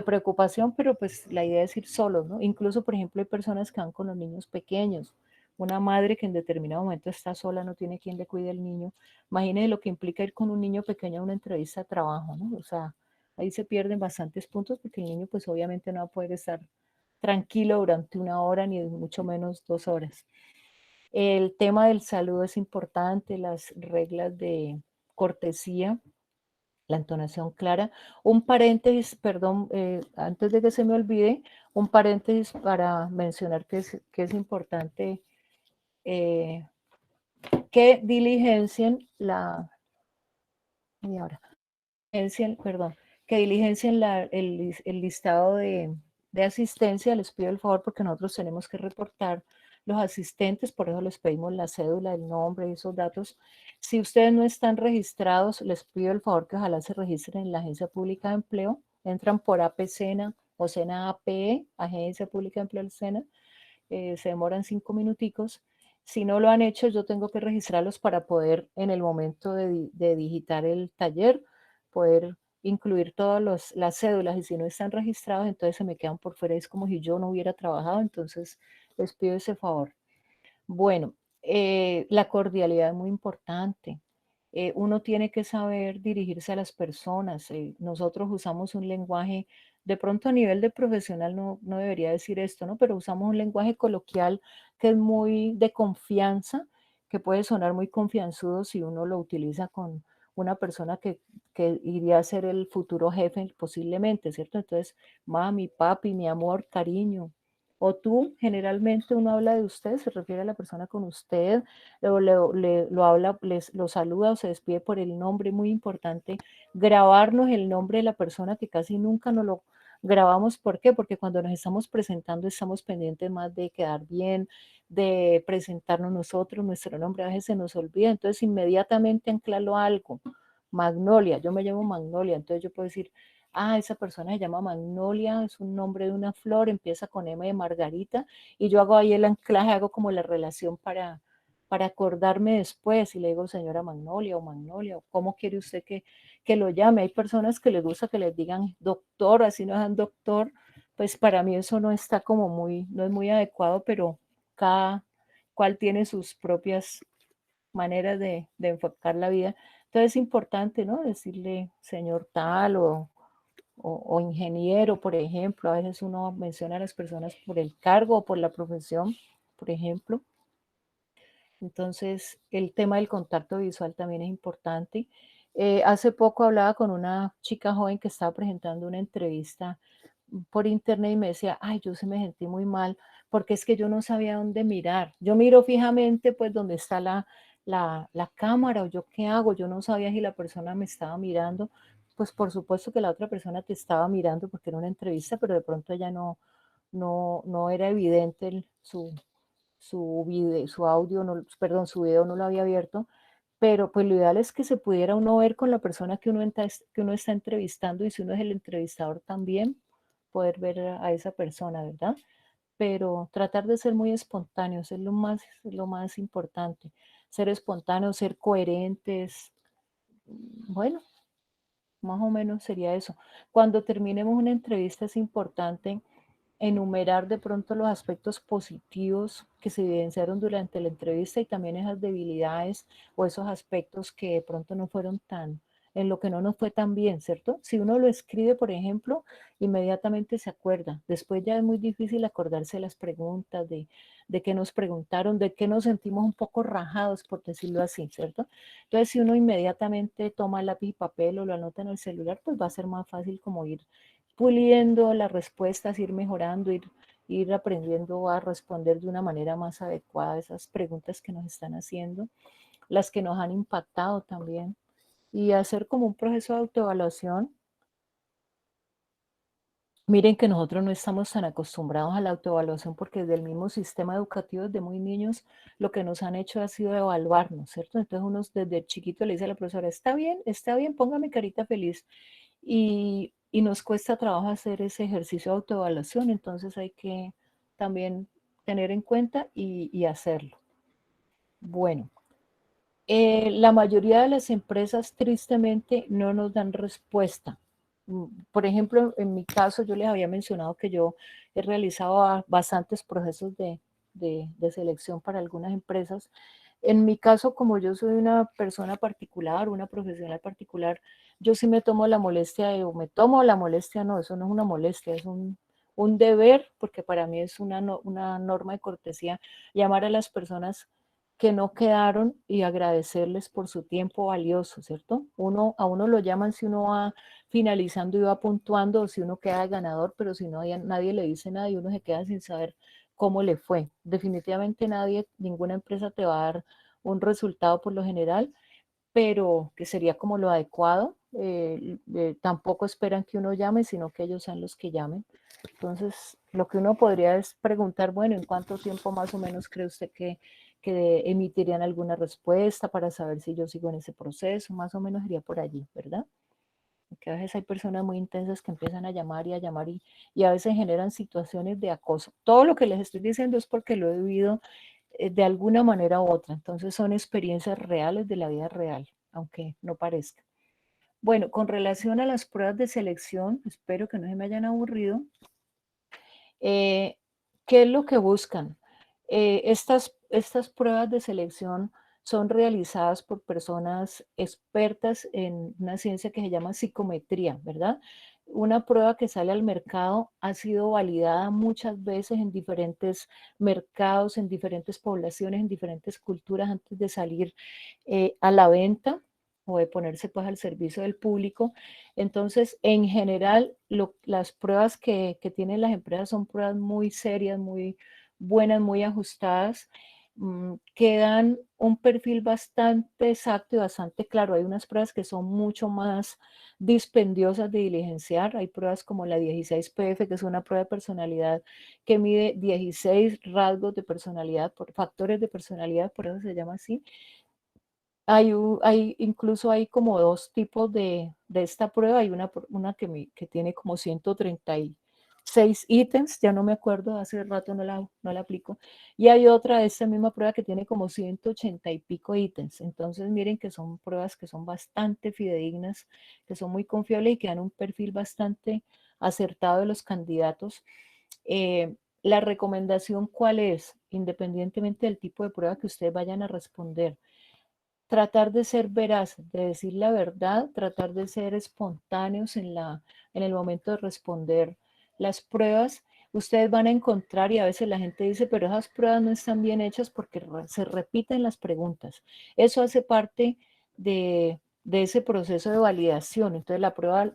preocupación, pero pues la idea es ir solos, ¿no? Incluso, por ejemplo, hay personas que van con los niños pequeños. Una madre que en determinado momento está sola, no tiene quien le cuide al niño. Imagínese lo que implica ir con un niño pequeño a una entrevista de trabajo, ¿no? O sea, ahí se pierden bastantes puntos porque el niño pues obviamente no va a poder estar tranquilo durante una hora ni mucho menos 2 horas. El tema del saludo es importante, las reglas de cortesía, la entonación clara. Un paréntesis, perdón, antes de que se me olvide, un paréntesis para mencionar que es importante eh, que diligencien y ahora, perdón, que diligencien el listado de asistencia, les pido el favor porque nosotros tenemos que reportar los asistentes, por eso les pedimos la cédula, el nombre y esos datos. Si ustedes no están registrados, les pido el favor que ojalá se registren en la Agencia Pública de Empleo, entran por APCENA o SENA APE, Agencia Pública de Empleo del SENA, se demoran 5 minuticos. Si no lo han hecho, yo tengo que registrarlos para poder, en el momento de digitar el taller, poder incluir todas las cédulas. Y si no están registrados, entonces se me quedan por fuera. Es como si yo no hubiera trabajado, entonces les pido ese favor. Bueno, la cordialidad es muy importante. Uno tiene que saber dirigirse a las personas. Nosotros usamos un lenguaje, de pronto a nivel de profesional no debería decir esto, ¿no? Pero usamos un lenguaje coloquial que es muy de confianza, que puede sonar muy confianzudo si uno lo utiliza con una persona que iría a ser el futuro jefe posiblemente, ¿cierto? Entonces, mami, papi, mi amor, cariño. O tú, generalmente uno habla de usted, se refiere a la persona con usted, lo habla, lo saluda o se despide por el nombre, muy importante grabarnos el nombre de la persona que casi nunca grabamos, ¿por qué? Porque cuando nos estamos presentando estamos pendientes más de quedar bien, de presentarnos nosotros, nuestro nombre a veces se nos olvida, entonces inmediatamente anclarlo a algo. Magnolia, yo me llamo Magnolia, entonces yo puedo decir, ah, esa persona se llama Magnolia, es un nombre de una flor, empieza con M de Margarita, y yo hago ahí el anclaje, hago como la relación para acordarme después, y le digo señora Magnolia o Magnolia, o cómo quiere usted que lo llame. Hay personas que les gusta que les digan doctor, así no sean doctor, pues para mí eso no está como muy, no es muy adecuado, pero cada cual tiene sus propias maneras de enfocar la vida. Entonces es importante, ¿no? Decirle señor tal o ingeniero, por ejemplo. A veces uno menciona a las personas por el cargo o por la profesión, por ejemplo. Entonces, el tema del contacto visual también es importante. Hace poco hablaba con una chica joven que estaba presentando una entrevista por internet y me decía, ay, yo se me sentí muy mal porque es que yo no sabía dónde mirar. Yo miro fijamente pues donde está la cámara o yo qué hago. Yo no sabía si la persona me estaba mirando. Pues por supuesto que la otra persona te estaba mirando porque era una entrevista, pero de pronto ella no era evidente su audio, no, perdón, su video no lo había abierto, pero pues lo ideal es que se pudiera uno ver con la persona que uno está entrevistando y si uno es el entrevistador también, poder ver a esa persona, ¿verdad? Pero tratar de ser muy espontáneos es lo más importante. Ser espontáneos, ser coherentes, bueno, más o menos sería eso. Cuando terminemos una entrevista es importante enumerar de pronto los aspectos positivos que se evidenciaron durante la entrevista y también esas debilidades o esos aspectos que de pronto no fueron tan, en lo que no nos fue tan bien, ¿cierto? Si uno lo escribe, por ejemplo, inmediatamente se acuerda. Después ya es muy difícil acordarse de las preguntas, de qué nos preguntaron, de qué nos sentimos un poco rajados, por decirlo así, ¿cierto? Entonces, si uno inmediatamente toma lápiz y papel o lo anota en el celular, pues va a ser más fácil como ir puliendo las respuestas, ir mejorando, ir aprendiendo a responder de una manera más adecuada a esas preguntas que nos están haciendo, las que nos han impactado también, y hacer como un proceso de autoevaluación. Miren que nosotros no estamos tan acostumbrados a la autoevaluación porque desde el mismo sistema educativo, desde muy niños, lo que nos han hecho ha sido evaluarnos, ¿cierto? Entonces uno desde chiquito le dice a la profesora, está bien, póngame carita feliz. Y nos cuesta trabajo hacer ese ejercicio de autoevaluación, entonces hay que también tener en cuenta y hacerlo. Bueno, la mayoría de las empresas tristemente no nos dan respuesta. Por ejemplo, en mi caso, yo les había mencionado que yo he realizado bastantes procesos de selección para algunas empresas. En mi caso, como yo soy una persona particular, una profesional particular, yo sí me tomo la molestia o me tomo la molestia, no, eso no es una molestia, es un deber, porque para mí es una norma de cortesía llamar a las personas que no quedaron y agradecerles por su tiempo valioso, ¿cierto? A uno lo llaman si uno va finalizando y va puntuando o si uno queda ganador, pero si no nadie le dice nada y uno se queda sin saber cómo le fue. Definitivamente ninguna empresa te va a dar un resultado por lo general, pero que sería como lo adecuado. Tampoco esperan que uno llame, sino que ellos sean los que llamen. Entonces, lo que uno podría es preguntar, bueno, ¿en cuánto tiempo más o menos cree usted que emitirían alguna respuesta para saber si yo sigo en ese proceso? Más o menos sería por allí, ¿verdad? Porque a veces hay personas muy intensas que empiezan a llamar y a veces generan situaciones de acoso. Todo lo que les estoy diciendo es porque lo he vivido de alguna manera u otra. Entonces son experiencias reales de la vida real, aunque no parezca. Bueno, con relación a las pruebas de selección, espero que no se me hayan aburrido. Eh, ¿Qué es lo que buscan? Estas pruebas de selección son realizadas por personas expertas en una ciencia que se llama psicometría, ¿verdad? Una prueba que sale al mercado ha sido validada muchas veces en diferentes mercados, en diferentes poblaciones, en diferentes culturas antes de salir a la venta o de ponerse pues al servicio del público. Entonces, en general, las pruebas que tienen las empresas son pruebas muy serias, muy buenas, muy ajustadas. que dan un perfil bastante exacto y bastante claro. Hay unas pruebas que son mucho más dispendiosas de diligenciar. Hay pruebas como la 16PF, que es una prueba de personalidad que mide 16 rasgos de personalidad, por factores de personalidad, por eso se llama así. Incluso hay como dos tipos de esta prueba. Hay una que tiene como 136 ítems, ya no me acuerdo, hace rato no la aplico. Y hay otra de esta misma prueba que tiene como 180 y pico ítems. Entonces miren que son pruebas que son bastante fidedignas, que son muy confiables y que dan un perfil bastante acertado de los candidatos. La recomendación, ¿cuál es? Independientemente del tipo de prueba que ustedes vayan a responder, tratar de ser veraz, de decir la verdad, tratar de ser espontáneos en el momento de responder las pruebas. Ustedes van a encontrar, y a veces la gente dice, pero esas pruebas no están bien hechas porque se repiten las preguntas. Eso hace parte de ese proceso de validación. Entonces la prueba,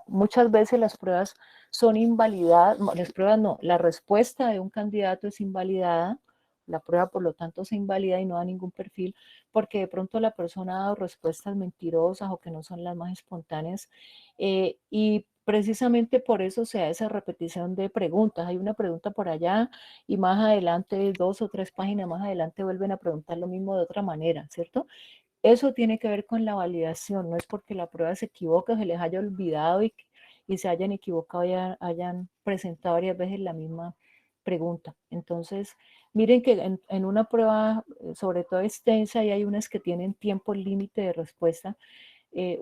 muchas veces las pruebas son invalidadas, las pruebas no, la respuesta de un candidato es invalidada, la prueba por lo tanto se invalida y no da ningún perfil, porque de pronto la persona ha dado respuestas mentirosas o que no son las más espontáneas. Y precisamente por eso se da esa repetición de preguntas. Hay una pregunta por allá y más adelante, 2 o 3 páginas más adelante, vuelven a preguntar lo mismo de otra manera, ¿cierto? Eso tiene que ver con la validación, no es porque la prueba se equivoca, se les haya olvidado y se hayan equivocado y hayan presentado varias veces la misma pregunta. Entonces, miren que en una prueba, sobre todo extensa, y hay unas que tienen tiempo límite de respuesta,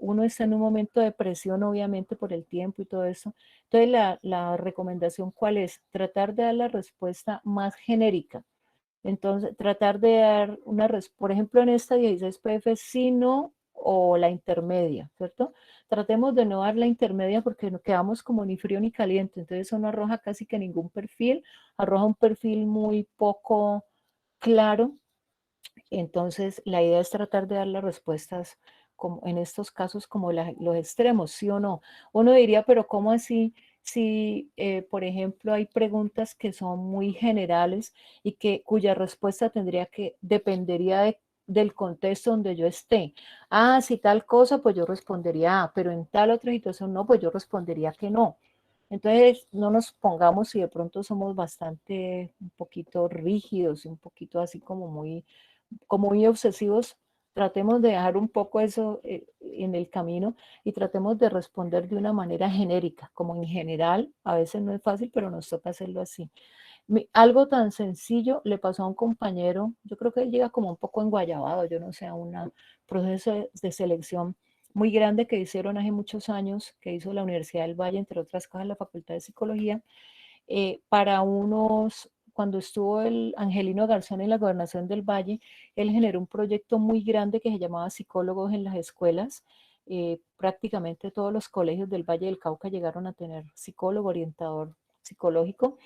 uno está en un momento de presión, obviamente, por el tiempo y todo eso. Entonces, la recomendación, ¿cuál es? Tratar de dar la respuesta más genérica. Entonces, tratar de dar una respuesta, por ejemplo, en esta 16PF, sí, no, o la intermedia, ¿cierto? Tratemos de no dar la intermedia porque nos quedamos como ni frío ni caliente, entonces eso no arroja casi que ningún perfil, arroja un perfil muy poco claro. Entonces, la idea es tratar de dar las respuestas como en estos casos como los extremos, sí o no. Uno diría, pero ¿cómo así? Si, por ejemplo, hay preguntas que son muy generales y cuya respuesta dependería del contexto donde yo esté. Ah, si tal cosa, pues yo respondería pero en tal otra situación no, pues yo respondería que no. Entonces, no nos pongamos si de pronto somos bastante, un poquito rígidos, un poquito así como muy obsesivos, tratemos de dejar un poco eso en el camino y tratemos de responder de una manera genérica, como en general, a veces no es fácil, pero nos toca hacerlo así. Algo tan sencillo le pasó a un compañero, yo creo que él llega como un poco enguayabado, yo no sé, a un proceso de selección muy grande que hicieron hace muchos años, que hizo la Universidad del Valle, entre otras cosas, la Facultad de Psicología, cuando estuvo el Angelino Garzón en la gobernación del Valle, él generó un proyecto muy grande que se llamaba Psicólogos en las Escuelas. Prácticamente todos los colegios del Valle del Cauca llegaron a tener psicólogo, orientador psicológico,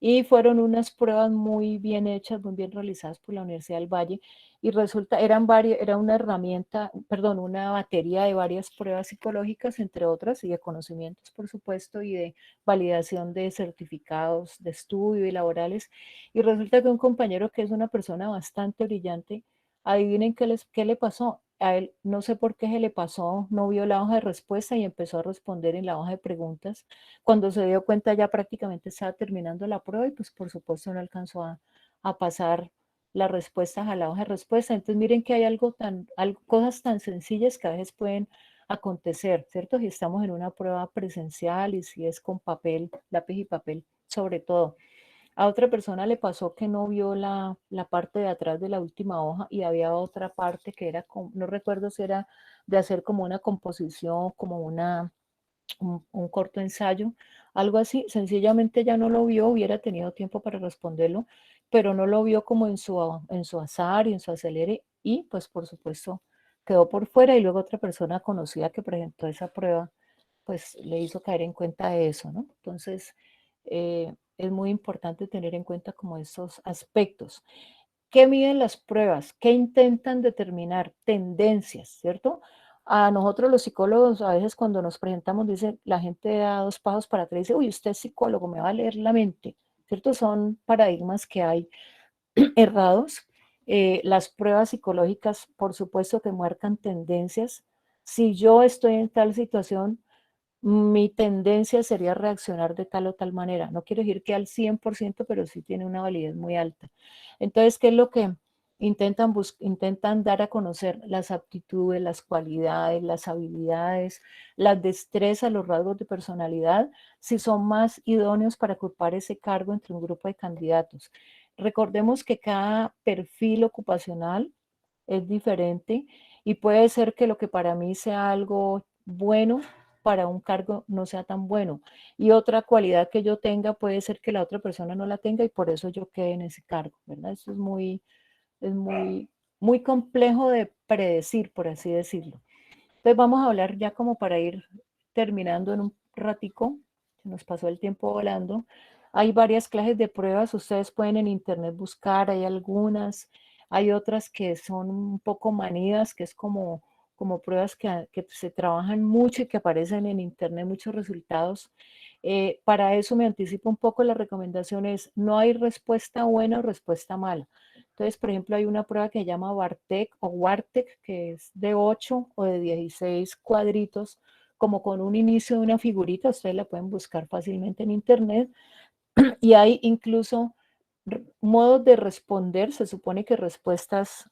y fueron unas pruebas muy bien hechas, muy bien realizadas por la Universidad del Valle, y era una herramienta, perdón, una batería de varias pruebas psicológicas, entre otras, y de conocimientos, por supuesto, y de validación de certificados de estudio y laborales. Y resulta que un compañero que es una persona bastante brillante, adivinen qué le pasó. A él no sé por qué se le pasó, no vio la hoja de respuesta y empezó a responder en la hoja de preguntas. Cuando se dio cuenta ya prácticamente estaba terminando la prueba y pues por supuesto no alcanzó a pasar las respuestas a la hoja de respuesta. Entonces miren que hay cosas tan sencillas que a veces pueden acontecer, ¿cierto? Si estamos en una prueba presencial y si es con papel, lápiz y papel, sobre todo. A otra persona le pasó que no vio la parte de atrás de la última hoja y había otra parte que era, no recuerdo si era de hacer como una composición, como un corto ensayo, algo así. Sencillamente ya no lo vio, hubiera tenido tiempo para responderlo, pero no lo vio como en su azar y en su acelere y pues por supuesto quedó por fuera y luego otra persona conocida que presentó esa prueba pues le hizo caer en cuenta de eso, ¿no? Entonces, es muy importante tener en cuenta como estos aspectos. ¿Qué miden las pruebas? ¿Qué intentan determinar? Tendencias, ¿cierto? A nosotros los psicólogos, a veces cuando nos presentamos, dice, la gente da 2 pasos para atrás y dice, uy, usted es psicólogo, me va a leer la mente, ¿cierto? Son paradigmas que hay errados Las pruebas psicológicas, por supuesto, que marcan tendencias. Si yo estoy en tal situación, mi tendencia sería reaccionar de tal o tal manera. No quiero decir que al 100%, pero sí tiene una validez muy alta. Entonces, ¿qué es lo que intentan dar a conocer? Las aptitudes, las cualidades, las habilidades, las destrezas, los rasgos de personalidad, si son más idóneos para ocupar ese cargo entre un grupo de candidatos. Recordemos que cada perfil ocupacional es diferente y puede ser que lo que para mí sea algo bueno, para un cargo no sea tan bueno. Y otra cualidad que yo tenga puede ser que la otra persona no la tenga y por eso yo quede en ese cargo, ¿verdad? Eso es muy, muy complejo de predecir, por así decirlo. Entonces vamos a hablar ya como para ir terminando en un ratico, se nos pasó el tiempo volando. Hay varias clases de pruebas, ustedes pueden en internet buscar, hay algunas, hay otras que son un poco manidas, que es como pruebas que se trabajan mucho y que aparecen en internet muchos resultados. Para eso me anticipo un poco, la recomendación es, no hay respuesta buena o respuesta mala. Entonces, por ejemplo, hay una prueba que se llama Bartek o Wartek, que es de 8 o de 16 cuadritos, como con un inicio de una figurita, ustedes la pueden buscar fácilmente en internet, y hay incluso modos de responder, se supone que respuestas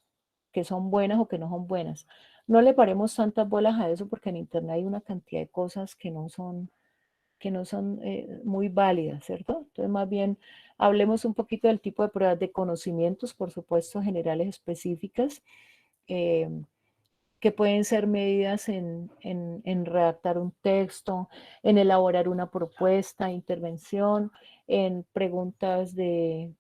que son buenas o que no son buenas. No le paremos tantas bolas a eso porque en internet hay una cantidad de cosas que no son muy válidas, ¿cierto? Entonces, más bien, hablemos un poquito del tipo de pruebas de conocimientos, por supuesto, generales específicas, eh, que pueden ser medidas en redactar un texto, en elaborar una propuesta, intervención, en preguntas de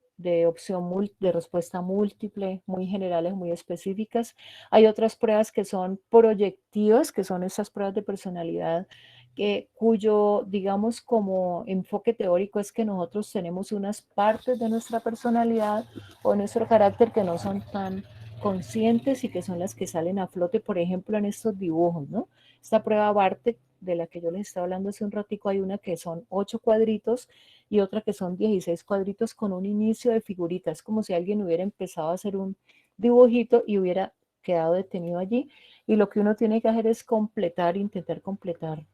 opción de respuesta múltiple, muy generales, muy específicas. Hay otras pruebas que son proyectivas, que son esas pruebas de personalidad cuyo, digamos, como enfoque teórico es que nosotros tenemos unas partes de nuestra personalidad o nuestro carácter que no son tan conscientes y que son las que salen a flote, por ejemplo, en estos dibujos, ¿no? Esta prueba Bartek, de la que yo les estaba hablando hace un ratico, hay una que son 8 cuadritos y otra que son 16 cuadritos con un inicio de figuritas, como si alguien hubiera empezado a hacer un dibujito y hubiera quedado detenido allí. Y lo que uno tiene que hacer es completar, intentar completar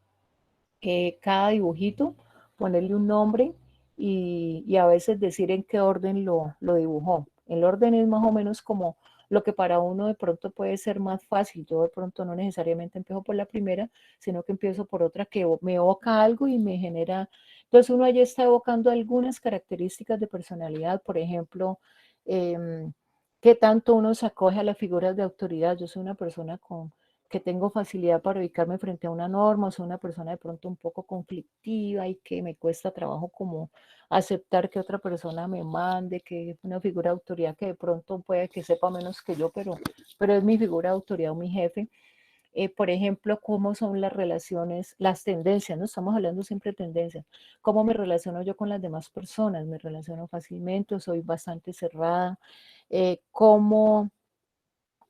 cada dibujito, ponerle un nombre y a veces decir en qué orden lo dibujó. El orden es más o menos como lo que para uno de pronto puede ser más fácil. Yo de pronto no necesariamente empiezo por la primera, sino que empiezo por otra que me evoca algo y me genera. Entonces uno allí está evocando algunas características de personalidad, por ejemplo, qué tanto uno se acoge a las figuras de autoridad. Yo soy una persona que tengo facilidad para ubicarme frente a una norma, o soy una persona de pronto un poco conflictiva y que me cuesta trabajo como aceptar que otra persona me mande, que es una figura de autoridad que de pronto puede que sepa menos que yo, pero es mi figura de autoridad o mi jefe. Por ejemplo, cómo son las relaciones, las tendencias, ¿no? Estamos hablando siempre de tendencias. ¿Cómo me relaciono yo con las demás personas? ¿Me relaciono fácilmente o soy bastante cerrada? ¿Cómo,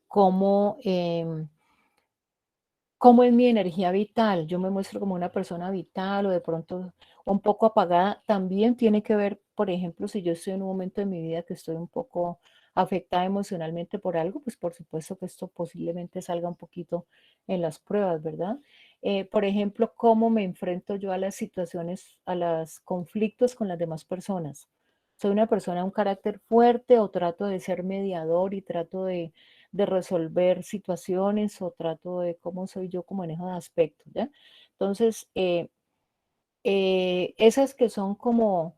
cómo cómo es mi energía vital? Yo me muestro como una persona vital o de pronto un poco apagada. También tiene que ver, por ejemplo, si yo estoy en un momento de mi vida que estoy un poco afectada emocionalmente por algo, pues por supuesto que esto posiblemente salga un poquito en las pruebas, ¿verdad? Por ejemplo, cómo me enfrento yo a las situaciones, a los conflictos con las demás personas. ¿Soy una persona de un carácter fuerte o trato de ser mediador y trato de resolver situaciones o trato de cómo soy yo como en esos aspectos, ¿ya? Entonces, esas que son como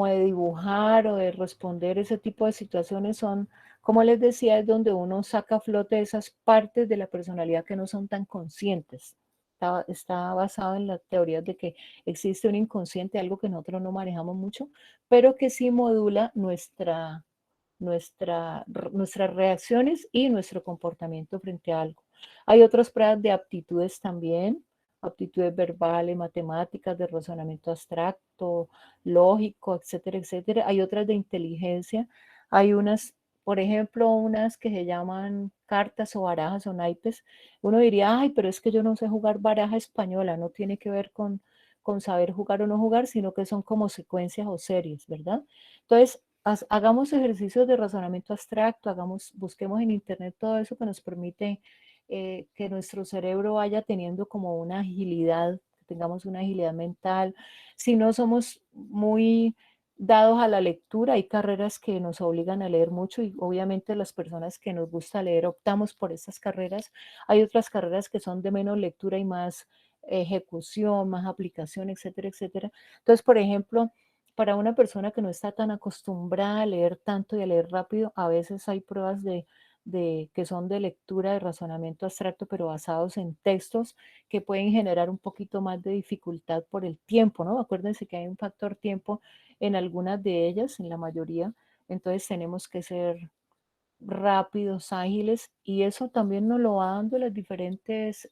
de dibujar o de responder ese tipo de situaciones son, como les decía, es donde uno saca a flote esas partes de la personalidad que no son tan conscientes. Está basado en las teorías de que existe un inconsciente, algo que nosotros no manejamos mucho, pero que sí modula nuestras reacciones y nuestro comportamiento frente a algo. Hay otras pruebas de aptitudes también, aptitudes verbales, matemáticas, de razonamiento abstracto, lógico, etcétera, etcétera. Hay otras de inteligencia. Hay unas, por ejemplo, unas que se llaman cartas o barajas o naipes. Uno diría, ay, pero es que yo no sé jugar baraja española, no tiene que ver con saber jugar o no jugar, sino que son como secuencias o series, ¿verdad? Entonces, hagamos ejercicios de razonamiento abstracto, busquemos en internet todo eso que nos permite que nuestro cerebro vaya teniendo como una agilidad, que tengamos una agilidad mental. Si no somos muy dados a la lectura, hay carreras que nos obligan a leer mucho y obviamente las personas que nos gusta leer optamos por esas carreras. Hay otras carreras que son de menos lectura y más ejecución, más aplicación, etcétera, etcétera. Entonces, por ejemplo, para una persona que no está tan acostumbrada a leer tanto y a leer rápido, a veces hay pruebas que son de lectura de razonamiento abstracto, pero basados en textos que pueden generar un poquito más de dificultad por el tiempo, ¿no? Acuérdense que hay un factor tiempo en algunas de ellas, en la mayoría, entonces tenemos que ser rápidos, ágiles, y eso también nos lo va dando las diferentes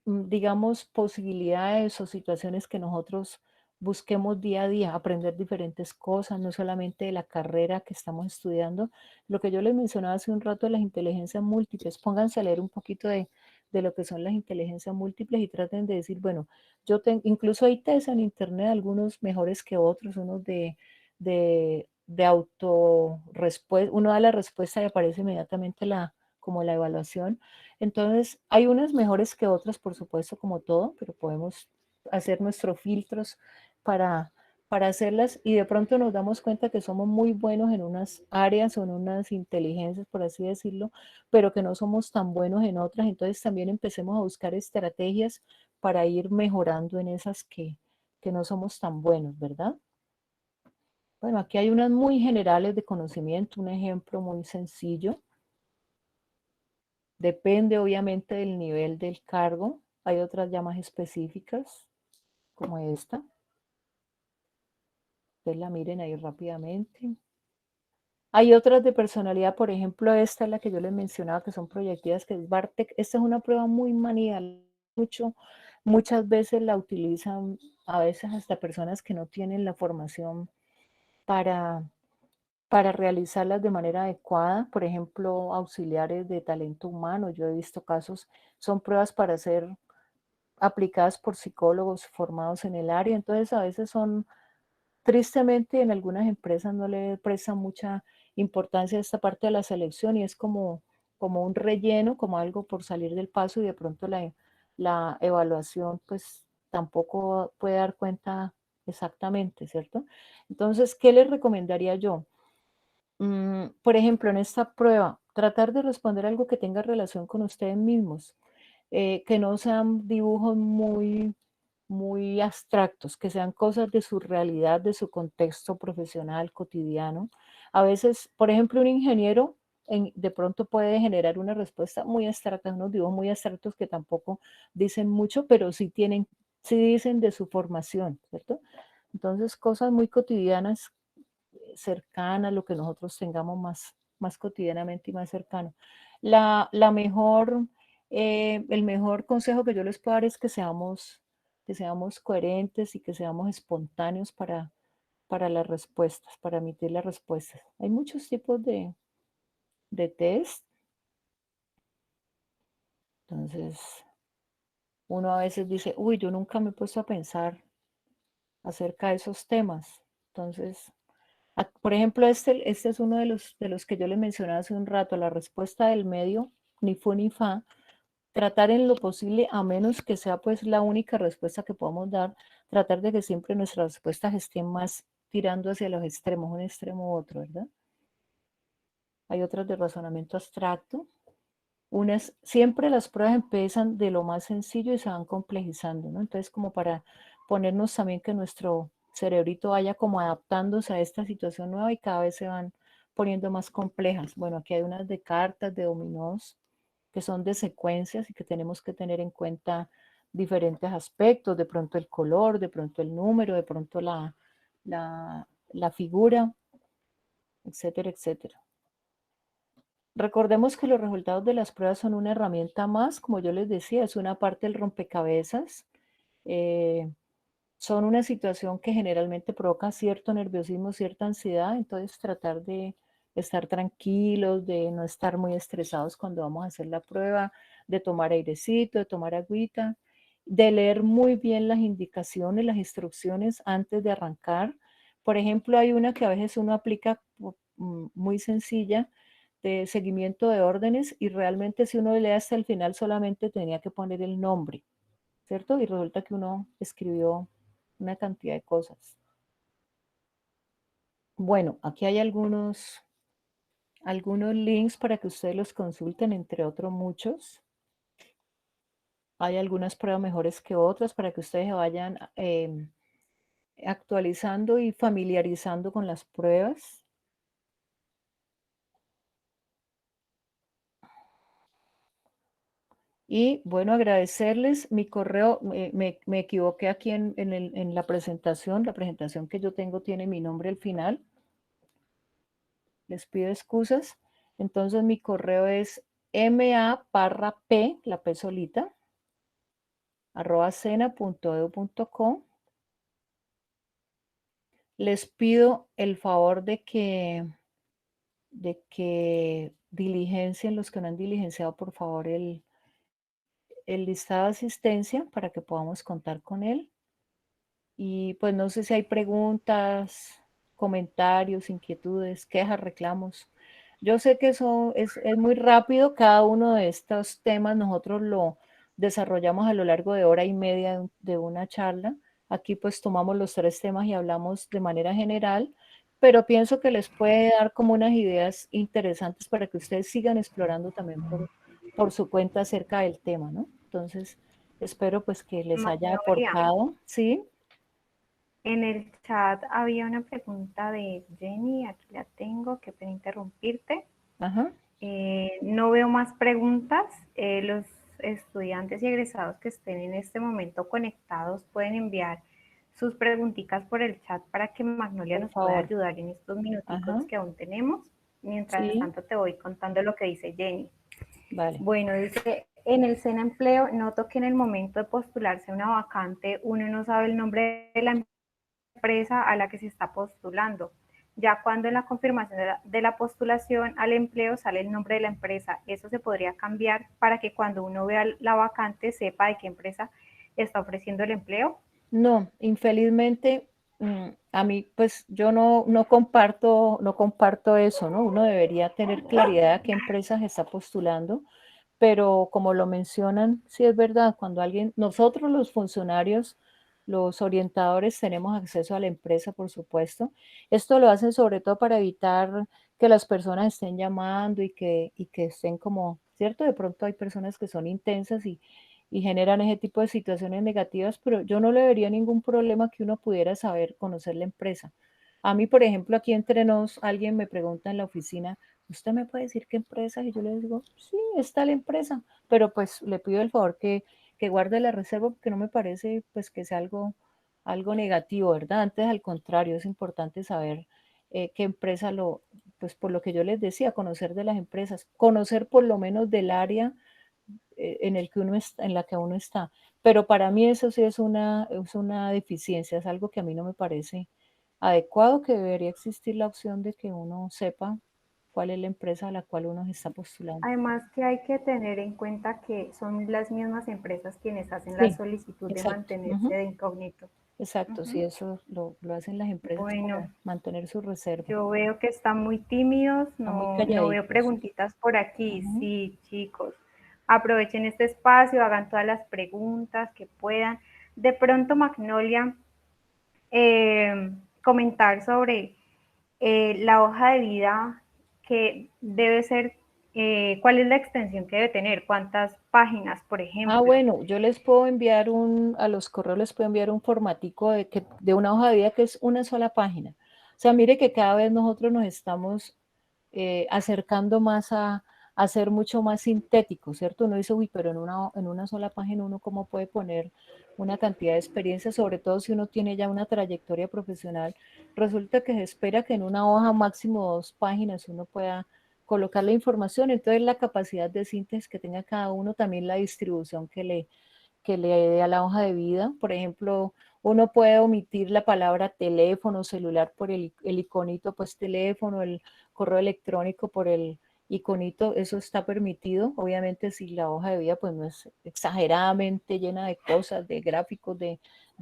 digamos, posibilidades o situaciones que nosotros busquemos día a día, aprender diferentes cosas, no solamente de la carrera que estamos estudiando. Lo que yo les mencionaba hace un rato de las inteligencias múltiples, pónganse a leer un poquito de lo que son las inteligencias múltiples y traten de decir, bueno, incluso hay test en internet, algunos mejores que otros, unos de autorrespuesta, uno da la respuesta y aparece inmediatamente como la evaluación. Entonces, hay unas mejores que otras, por supuesto, como todo, pero podemos hacer nuestros filtros para, para hacerlas y de pronto nos damos cuenta que somos muy buenos en unas áreas o en unas inteligencias, por así decirlo, pero que no somos tan buenos en otras. Entonces, también empecemos a buscar estrategias para ir mejorando en esas que no somos tan buenos, ¿verdad? Bueno, aquí hay unas muy generales de conocimiento, un ejemplo muy sencillo. Depende obviamente del nivel del cargo. Hay otras ya más específicas, como esta. Ustedes la miren ahí rápidamente. Hay otras de personalidad, por ejemplo, esta es la que yo les mencionaba, que son proyectivas, que es Bartek. Esta es una prueba muy manida, muchas veces la utilizan, a veces hasta personas que no tienen la formación para, para realizarlas de manera adecuada. Por ejemplo, auxiliares de talento humano, yo he visto casos, son pruebas para hacer aplicadas por psicólogos formados en el área, entonces a veces son, tristemente en algunas empresas no le prestan mucha importancia a esta parte de la selección y es como un relleno, como algo por salir del paso y de pronto la evaluación pues tampoco puede dar cuenta exactamente, ¿cierto? Entonces, ¿qué les recomendaría yo? Por ejemplo, en esta prueba, tratar de responder algo que tenga relación con ustedes mismos, que no sean dibujos muy abstractos, que sean cosas de su realidad, de su contexto profesional, cotidiano. A veces, por ejemplo, un ingeniero de pronto puede generar una respuesta muy abstracta, unos dibujos muy abstractos que tampoco dicen mucho, pero sí dicen de su formación, ¿cierto? Entonces, cosas muy cotidianas, cercanas, lo que nosotros tengamos más cotidianamente y más cercano. La mejor, el mejor consejo que yo les puedo dar es que seamos coherentes y que seamos espontáneos para las respuestas, para emitir las respuestas. Hay muchos tipos de test, entonces uno a veces dice, uy, yo nunca me he puesto a pensar acerca de esos temas. Entonces, por ejemplo, este es uno de los que yo le mencionaba hace un rato, la respuesta del medio, ni fu ni fa, tratar en lo posible, a menos que sea pues la única respuesta que podamos dar, tratar de que siempre nuestras respuestas estén más tirando hacia los extremos, un extremo u otro, ¿verdad? Hay otras de razonamiento abstracto. Siempre las pruebas empiezan de lo más sencillo y se van complejizando, ¿no? Entonces, como para ponernos también que nuestro cerebrito vaya como adaptándose a esta situación nueva y cada vez se van poniendo más complejas. Bueno, aquí hay unas de cartas, de dominós, que son de secuencias y que tenemos que tener en cuenta diferentes aspectos, de pronto el color, de pronto el número, de pronto la figura, etcétera, etcétera. Recordemos que los resultados de las pruebas son una herramienta más, como yo les decía, es una parte del rompecabezas. eh, Son una situación que generalmente provoca cierto nerviosismo, cierta ansiedad, entonces tratar de estar tranquilos, de no estar muy estresados cuando vamos a hacer la prueba, de tomar airecito, de tomar agüita, de leer muy bien las indicaciones, las instrucciones antes de arrancar, Por ejemplo, hay una que a veces uno aplica muy sencilla de seguimiento de órdenes y realmente si uno lee hasta el final solamente tenía que poner el nombre, ¿cierto? Y resulta que uno escribió una cantidad de cosas. Bueno, aquí hay algunos links para que ustedes los consulten, entre otros muchos. Hay algunas pruebas mejores que otras para que ustedes se vayan actualizando y familiarizando con las pruebas. Y bueno, agradecerles mi correo, me equivoqué aquí en la presentación que yo tengo tiene mi nombre al final. Les pido excusas. Entonces mi correo es maparrap, la p solita, @sena.edu.co. Les pido el favor de que diligencien, los que no han diligenciado, por favor, el listado de asistencia para que podamos contar con él. Y pues no sé si hay preguntas, comentarios, inquietudes, quejas, reclamos. Yo sé que eso es muy rápido, cada uno de estos temas nosotros lo desarrollamos a lo largo de hora y media de una charla. Aquí pues tomamos los 3 temas y hablamos de manera general, pero pienso que les puede dar como unas ideas interesantes para que ustedes sigan explorando también por su cuenta acerca del tema, ¿no? Entonces, espero pues que les haya Magnolia, aportado, ¿sí? en el chat había una pregunta de Jenny, aquí la tengo, qué pena interrumpirte. Ajá. No veo más preguntas. Los estudiantes y egresados que estén en este momento conectados pueden enviar sus preguntitas por el chat para que Magnolia Por nos pueda favor. ayudar en estos minuticos Ajá. que aún tenemos. Mientras Sí, tanto te voy contando lo que dice Jenny. vale. Bueno, dice, en el SENA Empleo noto que en el momento de postularse a una vacante uno no sabe el nombre de la empresa a la que se está postulando. Ya cuando en la confirmación de la postulación al empleo sale el nombre de la empresa, eso se podría cambiar para que cuando uno vea la vacante sepa de qué empresa está ofreciendo el empleo. No, infelizmente, a mí, pues yo no comparto eso, ¿no? Uno debería tener claridad a qué empresas está postulando, pero como lo mencionan, sí es verdad, cuando nosotros los funcionarios, los orientadores, tenemos acceso a la empresa, por supuesto. Esto lo hacen sobre todo para evitar que las personas estén llamando y que estén como, ¿cierto? De pronto hay personas que son intensas y generan ese tipo de situaciones negativas, pero yo no le vería ningún problema que uno pudiera saber, conocer la empresa. A mí, por ejemplo, aquí entre nos, alguien me pregunta en la oficina, ¿usted me puede decir qué empresa? Y yo le digo, sí, está la empresa, pero pues le pido el favor que guarde la reserva porque no me parece pues que sea algo negativo, ¿verdad? Antes, al contrario, es importante saber qué empresa pues por lo que yo les decía, conocer de las empresas, conocer por lo menos del área en la que uno está. Pero para mí eso sí es una deficiencia, es algo que a mí no me parece adecuado, que debería existir la opción de que uno sepa cuál es la empresa a la cual uno se está postulando. Además que hay que tener en cuenta que son las mismas empresas quienes hacen la Sí, solicitud de exacto. mantenerse de incógnito. Exacto, sí, Ujú. eso lo hacen las empresas Bueno, para mantener su reserva. yo veo que están muy tímidos, Están muy no veo calladitos. preguntitas por aquí. Ujú. Sí, chicos, aprovechen este espacio, hagan todas las preguntas que puedan. De pronto, Magnolia, comentar sobre la hoja de vida que debe ser, cuál es la extensión que debe tener, cuántas páginas, por ejemplo. Bueno, yo les puedo enviar a los correos les puedo enviar un formatico de una hoja de vida que es una sola página. O sea, mire que cada vez nosotros nos estamos acercando más a ser mucho más sintético, ¿cierto? Uno dice, uy, pero en una sola página uno cómo puede poner una cantidad de experiencia, sobre todo si uno tiene ya una trayectoria profesional. Resulta que se espera que en una hoja máximo 2 páginas uno pueda colocar la información, entonces la capacidad de síntesis que tenga cada uno, también la distribución que le dé a la hoja de vida. Por ejemplo, uno puede omitir la palabra teléfono, celular por el iconito, pues teléfono, el correo electrónico por iconito, eso está permitido. Obviamente si la hoja de vida pues no es exageradamente llena de cosas, de gráficos, de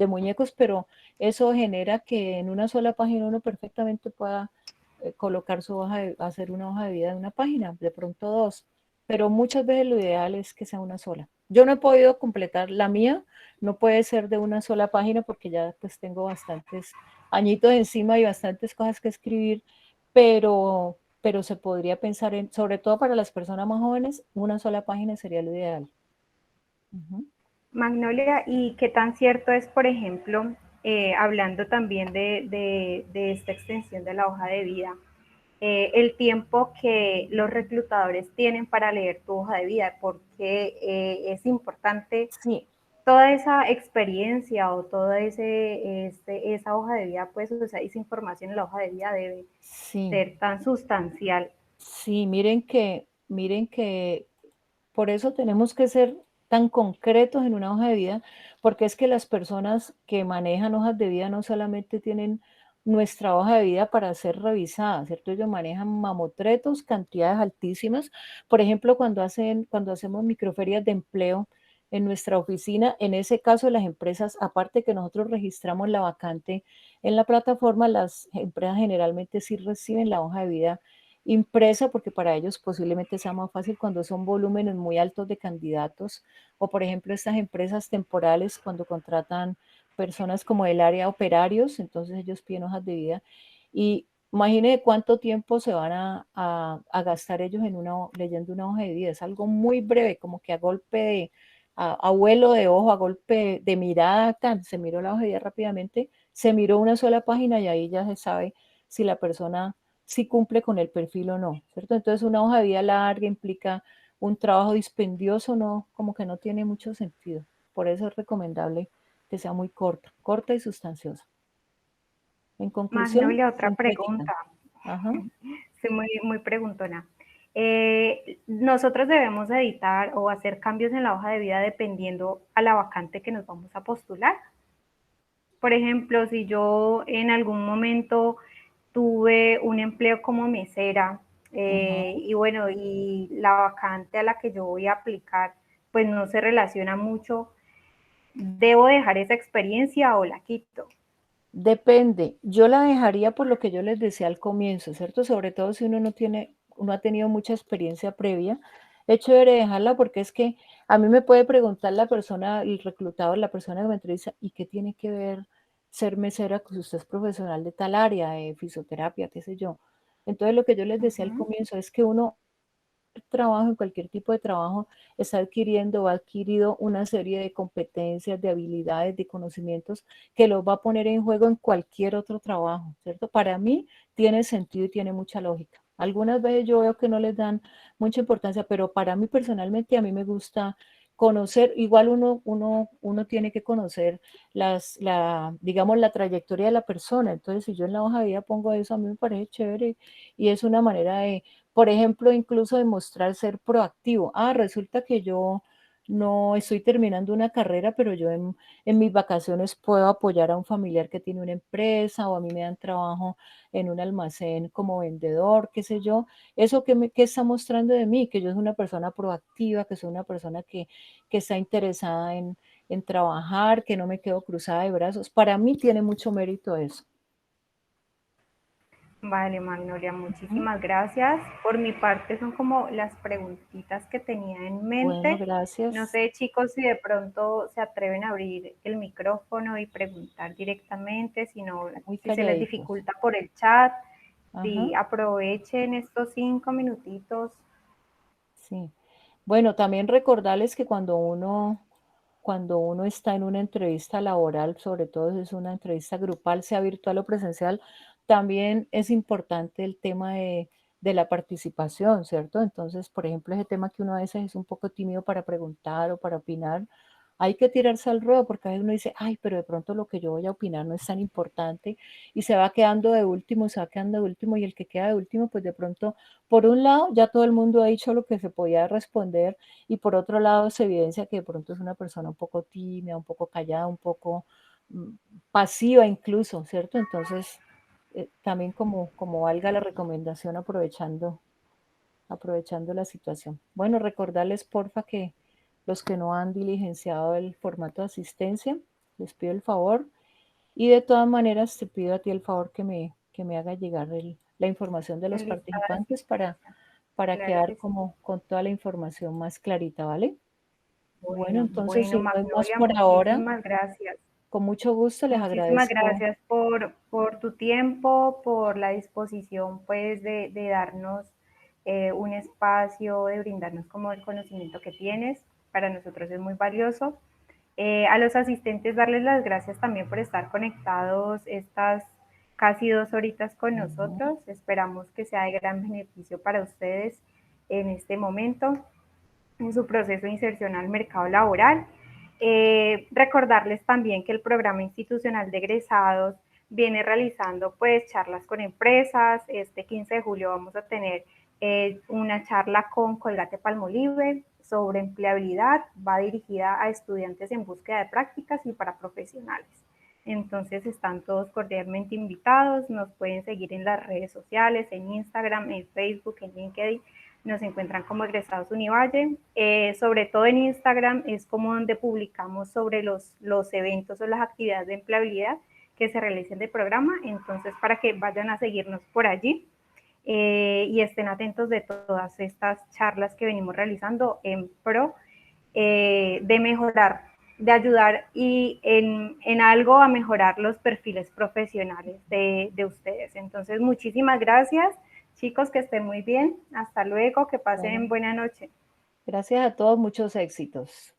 muñecos, pero eso genera que en una sola página uno perfectamente pueda colocar su hoja, hacer una hoja de vida de una página, de pronto dos, pero muchas veces lo ideal es que sea una sola. Yo no he podido completar la mía, no puede ser de una sola página porque ya pues tengo bastantes añitos encima y bastantes cosas que escribir, pero se podría pensar en, sobre todo para las personas más jóvenes, una sola página sería lo ideal. Uh-huh. Magnolia, ¿y qué tan cierto es, por ejemplo, hablando también de esta extensión de la hoja de vida, el tiempo que los reclutadores tienen para leer tu hoja de vida? Porque es importante Sí, toda esa experiencia o toda esa hoja de vida, pues, o sea, esa información en la hoja de vida debe sí, ser tan sustancial. sí, miren que por eso tenemos que ser tan concretos en una hoja de vida, porque es que las personas que manejan hojas de vida no solamente tienen nuestra hoja de vida para ser revisada, ¿cierto? Ellos manejan mamotretos, cantidades altísimas. Por ejemplo, cuando hacemos microferias de empleo en nuestra oficina, en ese caso las empresas, aparte que nosotros registramos la vacante en la plataforma, las empresas generalmente sí reciben la hoja de vida impresa, porque para ellos posiblemente sea más fácil cuando son volúmenes muy altos de candidatos, o por ejemplo estas empresas temporales cuando contratan personas como del área operarios, entonces ellos piden hojas de vida y imagine cuánto tiempo se van a gastar ellos en leyendo una hoja de vida, es algo muy breve, como que a golpe a vuelo de ojo, a golpe de mirada, tan, se miró la hoja de vida rápidamente, se miró una sola página y ahí ya se sabe si la persona si cumple con el perfil o no, ¿cierto? Entonces una hoja de vida larga implica un trabajo dispendioso, no, como que no tiene mucho sentido. Por eso es recomendable que sea muy corta, corta y sustanciosa. En conclusión, Magnolia, otra sintética. pregunta. Ajá. Soy muy preguntona. Nosotros debemos editar o hacer cambios en la hoja de vida dependiendo a la vacante que nos vamos a postular. Por ejemplo, si yo en algún momento tuve un empleo como mesera Uh-huh. y bueno, y la vacante a la que yo voy a aplicar pues no se relaciona mucho, ¿debo dejar esa experiencia o la quito? Depende. Yo la dejaría por lo que yo les decía al comienzo, ¿cierto? Sobre todo si uno no tiene, uno ha tenido mucha experiencia previa. Es chévere dejarla porque es que a mí me puede preguntar la persona, el reclutador, la persona que me entrevista, ¿y qué tiene que ver ser mesera con si usted es profesional de tal área, de fisioterapia, qué sé yo? Entonces lo que yo les decía al Ujú. comienzo es que uno trabajo, en cualquier tipo de trabajo, está adquiriendo o ha adquirido una serie de competencias, de habilidades, de conocimientos que los va a poner en juego en cualquier otro trabajo, ¿cierto? Para mí tiene sentido y tiene mucha lógica. Algunas veces yo veo que no les dan mucha importancia, pero para mí personalmente a mí me gusta conocer, igual uno tiene que conocer digamos, la trayectoria de la persona. Entonces, si yo en la hoja de vida pongo eso, a mí me parece chévere y es una manera de por ejemplo, incluso demostrar ser proactivo. Ah, resulta que yo no estoy terminando una carrera, pero yo en mis vacaciones puedo apoyar a un familiar que tiene una empresa o a mí me dan trabajo en un almacén como vendedor, qué sé yo. Eso qué está mostrando de mí, que yo soy una persona proactiva, que soy una persona que está interesada en trabajar, que no me quedo cruzada de brazos. Para mí tiene mucho mérito eso. Vale, Magnolia, Ujú. muchísimas gracias. Por mi parte son como las preguntitas que tenía en Bueno, mente. No gracias. sé, chicos, si de pronto se atreven a abrir el micrófono y preguntar directamente, si no, Muy si se les calladitos. dificulta por el chat, Ajá. si aprovechen estos 5 minutitos. Sí. Bueno, también recordarles que cuando uno está en una entrevista laboral, sobre todo si es una entrevista grupal, sea virtual o presencial, también es importante el tema de la participación, ¿cierto? Entonces, por ejemplo, ese tema que uno a veces es un poco tímido para preguntar o para opinar, hay que tirarse al ruedo porque a veces uno dice, ay, pero de pronto lo que yo voy a opinar no es tan importante y se va quedando de último, se va quedando de último y el que queda de último, pues de pronto por un lado, ya todo el mundo ha dicho lo que se podía responder y por otro lado se evidencia que de pronto es una persona un poco tímida, un poco callada, un poco mm, pasiva incluso, ¿cierto? Entonces, también como valga la recomendación aprovechando la situación. Bueno, recordarles porfa que los que no han diligenciado el formato de asistencia, les pido el favor y de todas maneras te pido a ti el favor que me haga llegar la información de los El listado de participantes asistencia. para Claro quedar que sí. como con toda la información más clarita, ¿vale? Bueno, Bueno, entonces bueno, si no es más Magnolia, por ahora, muchísimas gracias. con mucho gusto les Muchísimas agradezco. gracias por tu tiempo, por la disposición pues de darnos un espacio, de brindarnos como el conocimiento que tienes. Para nosotros es muy valioso. A los asistentes darles las gracias también por estar conectados estas casi 2 horitas con Ujú. nosotros. Esperamos que sea de gran beneficio para ustedes en este momento, en su proceso de inserción al mercado laboral. Recordarles también que el programa institucional de egresados viene realizando pues charlas con empresas. Este 15 de julio vamos a tener una charla con Colgate Palmolive sobre empleabilidad, va dirigida a estudiantes en búsqueda de prácticas y para profesionales. Entonces están todos cordialmente invitados, nos pueden seguir en las redes sociales, en Instagram, en Facebook, en LinkedIn, nos encuentran como Egresados Univalle. Sobre todo en Instagram es como donde publicamos sobre los eventos o las actividades de empleabilidad que se realicen del programa, entonces para que vayan a seguirnos por allí y estén atentos de todas estas charlas que venimos realizando en pro de mejorar, de ayudar y en algo a mejorar los perfiles profesionales de ustedes. Entonces, muchísimas gracias, chicos, que estén muy bien. Hasta luego, que pasen Bueno, buena noche. gracias a todos, muchos éxitos.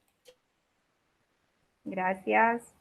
Gracias.